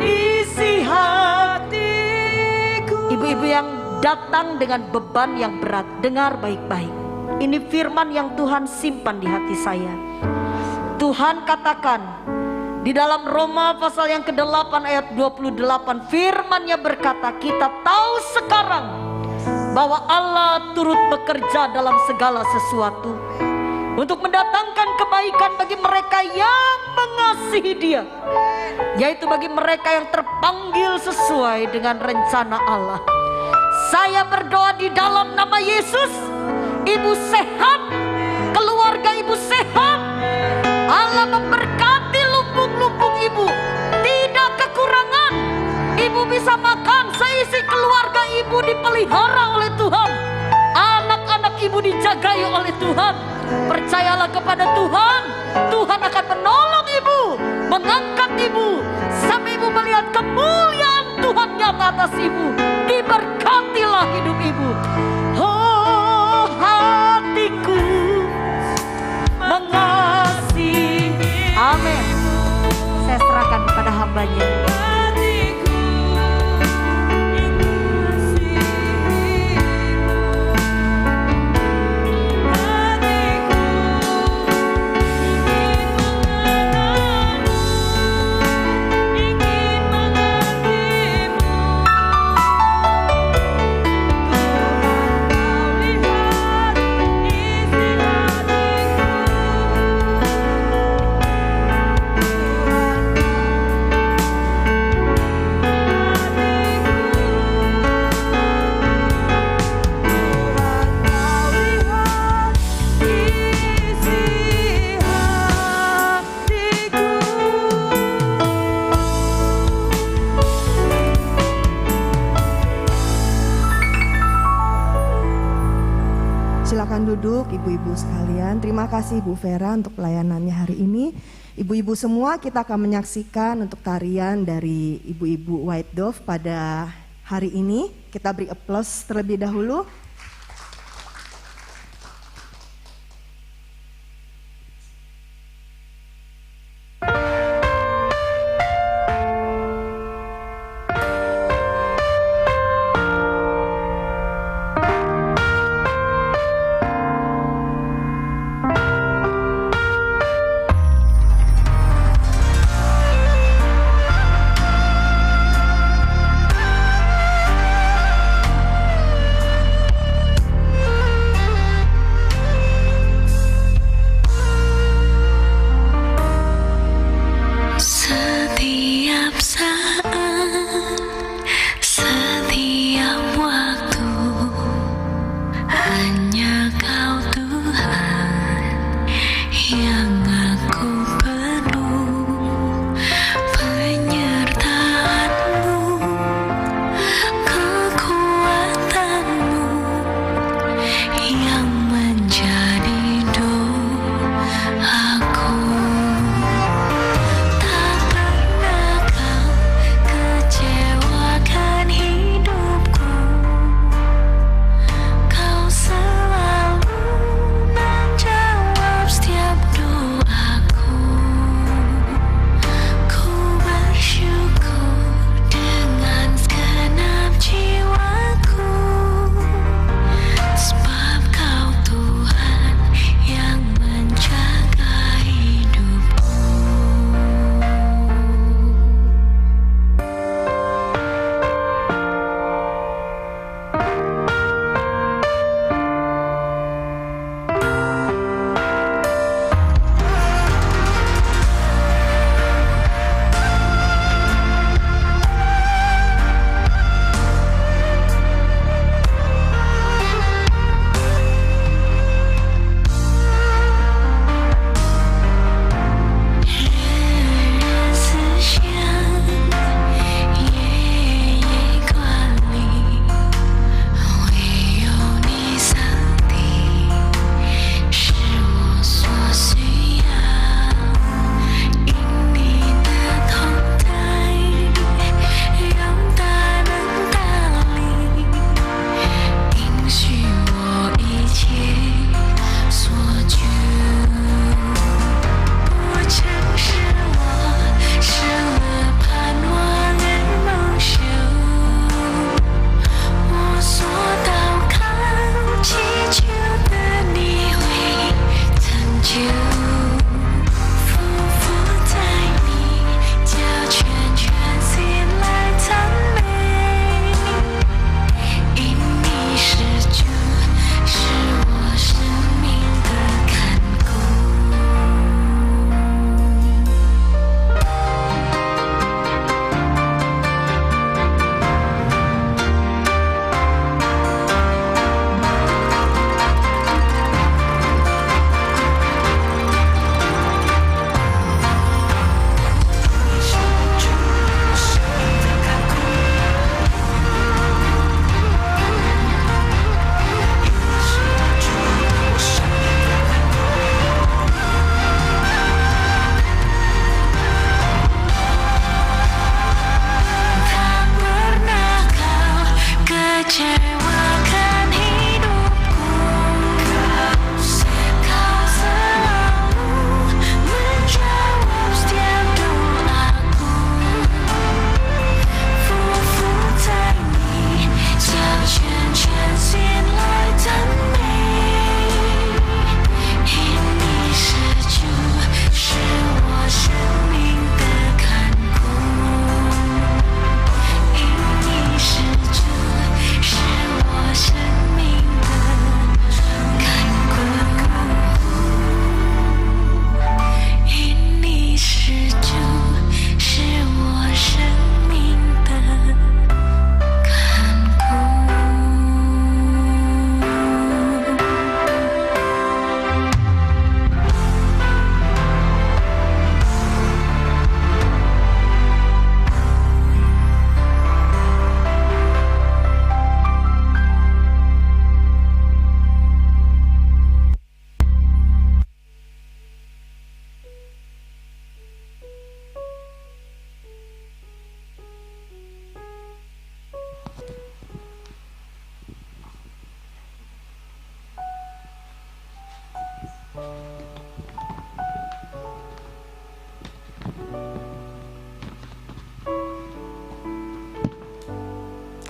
isi hatiku. Ibu-ibu yang datang dengan beban yang berat, dengar baik-baik. Ini firman yang Tuhan simpan di hati saya. Tuhan katakan di dalam Roma pasal yang ke-8 ayat 28, firman-Nya berkata, kita tahu sekarang bahwa Allah turut bekerja dalam segala sesuatu untuk mendatangkan kebaikan bagi mereka yang mengasihi Dia, yaitu bagi mereka yang terpanggil sesuai dengan rencana Allah. Saya berdoa di dalam nama Yesus, ibu sehat, keluarga ibu sehat. Allah memberkati lumbung-lumbung ibu, tidak kekurangan. Ibu bisa makan, seisi keluarga ibu dipelihara oleh Tuhan. Anak-anak ibu dijagai oleh Tuhan. Percayalah kepada Tuhan, Tuhan akan menolong ibu, mengangkat ibu, sampai ibu melihat kemuliaan Tuhan yang atas ibu. Diberkatilah hidup ibu. Oh, hatiku mengasihi. Amin. Saya serahkan kepada hambanya. Silakan duduk ibu-ibu sekalian. Terima kasih Bu Vera untuk pelayanannya hari ini. Ibu-ibu semua, kita akan menyaksikan untuk tarian dari ibu-ibu White Dove pada hari ini. Kita beri aplaus terlebih dahulu.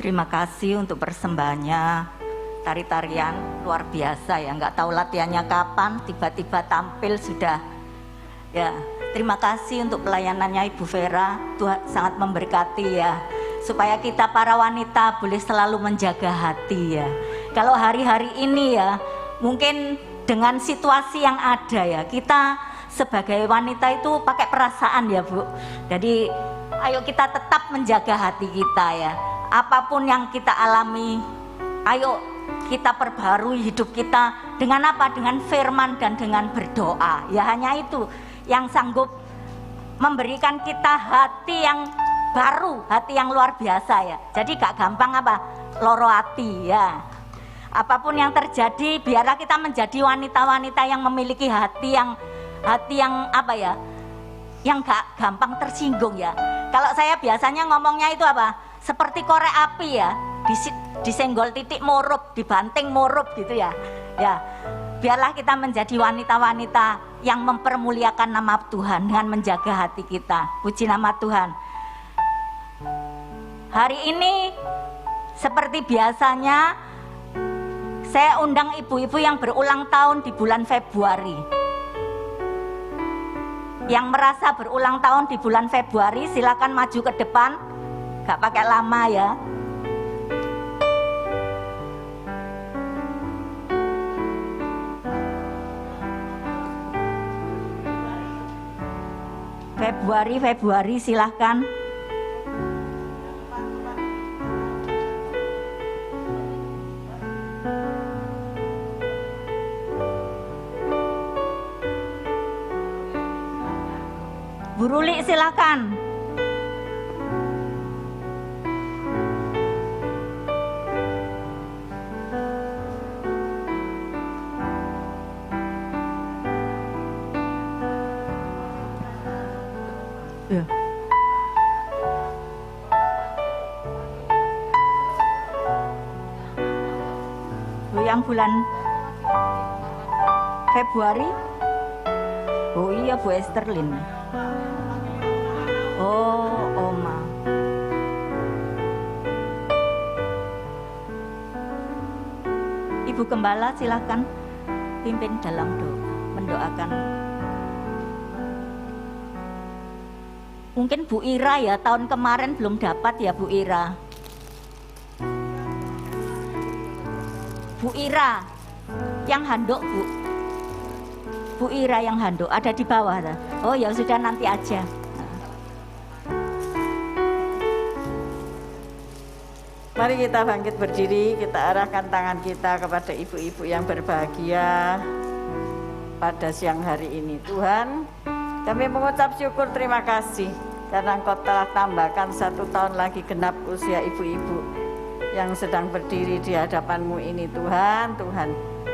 Terima kasih untuk persembahannya. Tari-tarian luar biasa ya, nggak tahu latihannya kapan, tiba-tiba tampil sudah. Ya, terima kasih untuk pelayanannya Ibu Vera, Tuhan sangat memberkati ya. Supaya kita para wanita boleh selalu menjaga hati ya. Kalau hari-hari ini ya, mungkin dengan situasi yang ada ya, kita sebagai wanita itu pakai perasaan ya Bu. Jadi ayo kita tetap menjaga hati kita ya. Apapun yang kita alami, ayo kita perbarui hidup kita dengan apa? Dengan firman dan dengan berdoa. Ya hanya itu yang sanggup memberikan kita hati yang baru, hati yang luar biasa ya. Jadi gak gampang apa? Loro hati ya. Apapun yang terjadi, biarlah kita menjadi wanita-wanita yang memiliki hati yang apa ya? Yang gak gampang tersinggung ya. Kalau saya biasanya ngomongnya itu apa? Seperti korek api ya. Disenggol titik murup, dibanting murup gitu ya. Ya, biarlah kita menjadi wanita-wanita yang mempermuliakan nama Tuhan dengan menjaga hati kita. Puji nama Tuhan. Hari ini seperti biasanya saya undang ibu-ibu yang berulang tahun di bulan Februari. Yang merasa berulang tahun di bulan Februari silakan maju ke depan. Gak pakai lama ya. Februari silahkan. Bu Ruli silahkan. Ya. Yang bulan Februari. Oh iya Bu Esterlin. Oh, Oma. Ibu Gembala silakan pimpin dalam doa, mendoakan. Mungkin Bu Ira ya, tahun kemarin belum dapat ya Bu Ira. Bu Ira yang handuk Bu. Bu Ira yang handuk ada di bawah. Oh ya sudah nanti aja. Mari kita bangkit berdiri, kita arahkan tangan kita kepada ibu-ibu yang berbahagia pada siang hari ini. Tuhan, kami mengucap syukur terima kasih karena Engkau telah tambahkan 1 tahun lagi genap usia ibu-ibu yang sedang berdiri di hadapan-Mu ini. Tuhan,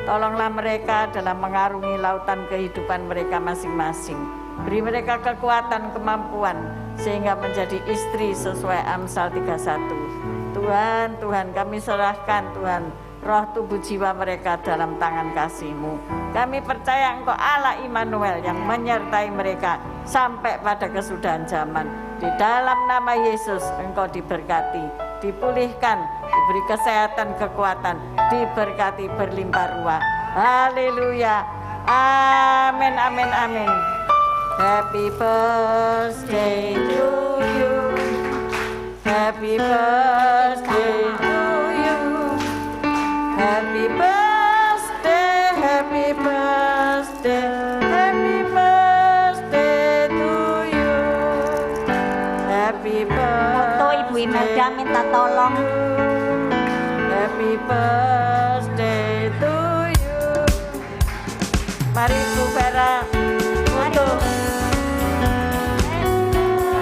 tolonglah mereka dalam mengarungi lautan kehidupan mereka masing-masing. Beri mereka kekuatan, kemampuan sehingga menjadi istri sesuai Amsal 31. Tuhan, kami serahkan Tuhan roh tubuh jiwa mereka dalam tangan kasih-Mu. Kami percaya Engkau Allah Immanuel yang menyertai mereka sampai pada kesudahan zaman. Di dalam nama Yesus Engkau diberkati, dipulihkan, diberi kesehatan, kekuatan, diberkati berlimpah ruah. Haleluya. Amin, amin, amin. Happy birthday to you. Happy birthday to you. Happy birthday, happy birthday, happy birthday to you. Happy birthday. Foto Ibu Imelda minta tolong. Happy birthday to you. Mari Bu Vera untuk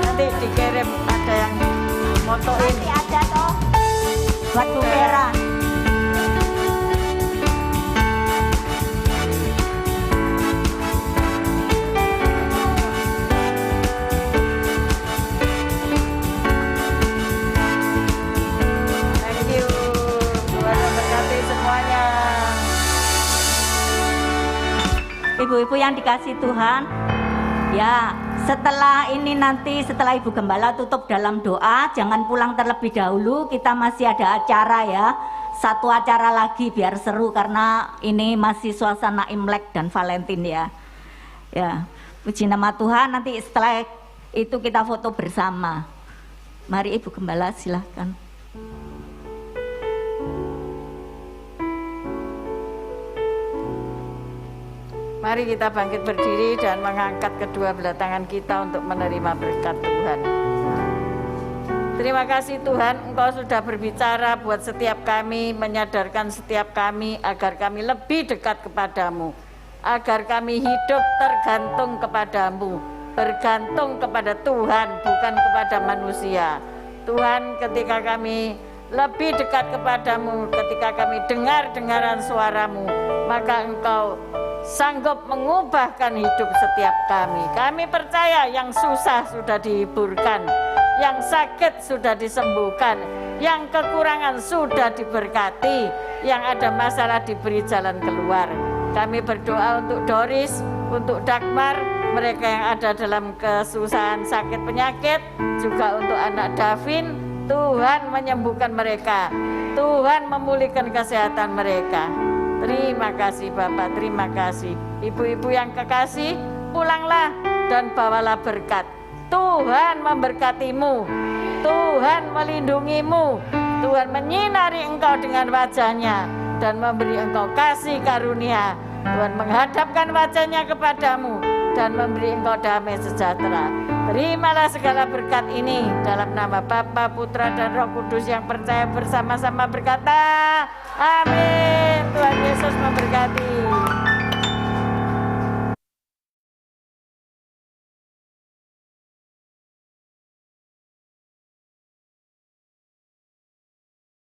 nanti dikirim ada yang motoin. Nanti ada toh buat Bu Vera. Thank you. Tuhan memberkati semuanya. Ibu-ibu yang dikasih Tuhan, ya Setelah ini nanti, setelah Ibu Gembala tutup dalam doa, jangan pulang terlebih dahulu, kita masih ada acara ya. Satu acara lagi biar seru karena ini masih suasana Imlek dan Valentine ya. Ya, puji nama Tuhan, nanti setelah itu kita foto bersama. Mari Ibu Gembala silahkan. Mari kita bangkit berdiri dan mengangkat kedua belah tangan kita untuk menerima berkat Tuhan. Terima kasih Tuhan, Engkau sudah berbicara buat setiap kami, menyadarkan setiap kami agar kami lebih dekat kepadamu, agar kami hidup tergantung kepadamu, bergantung kepada Tuhan, bukan kepada manusia. Tuhan, ketika kami lebih dekat kepadamu, ketika kami dengar-dengaran suaramu, maka Engkau sanggup mengubahkan hidup setiap kami. Kami percaya yang susah sudah dihiburkan, yang sakit sudah disembuhkan, yang kekurangan sudah diberkati, yang ada masalah diberi jalan keluar. Kami berdoa untuk Doris, untuk Dagmar, mereka yang ada dalam kesusahan sakit penyakit, juga untuk anak Davin. Tuhan menyembuhkan mereka, Tuhan memulihkan kesehatan mereka. Terima kasih Bapak, terima kasih. Ibu-ibu yang kekasih, pulanglah dan bawalah berkat. Tuhan memberkatimu, Tuhan melindungimu, Tuhan menyinari engkau dengan wajahnya dan memberi engkau kasih karunia. Tuhan menghadapkan wajahnya kepadamu dan memberi engkau damai sejahtera. Terimalah segala berkat ini dalam nama Bapa, Putra, dan Roh Kudus yang percaya bersama-sama berkata, amin. Tuhan Yesus memberkati.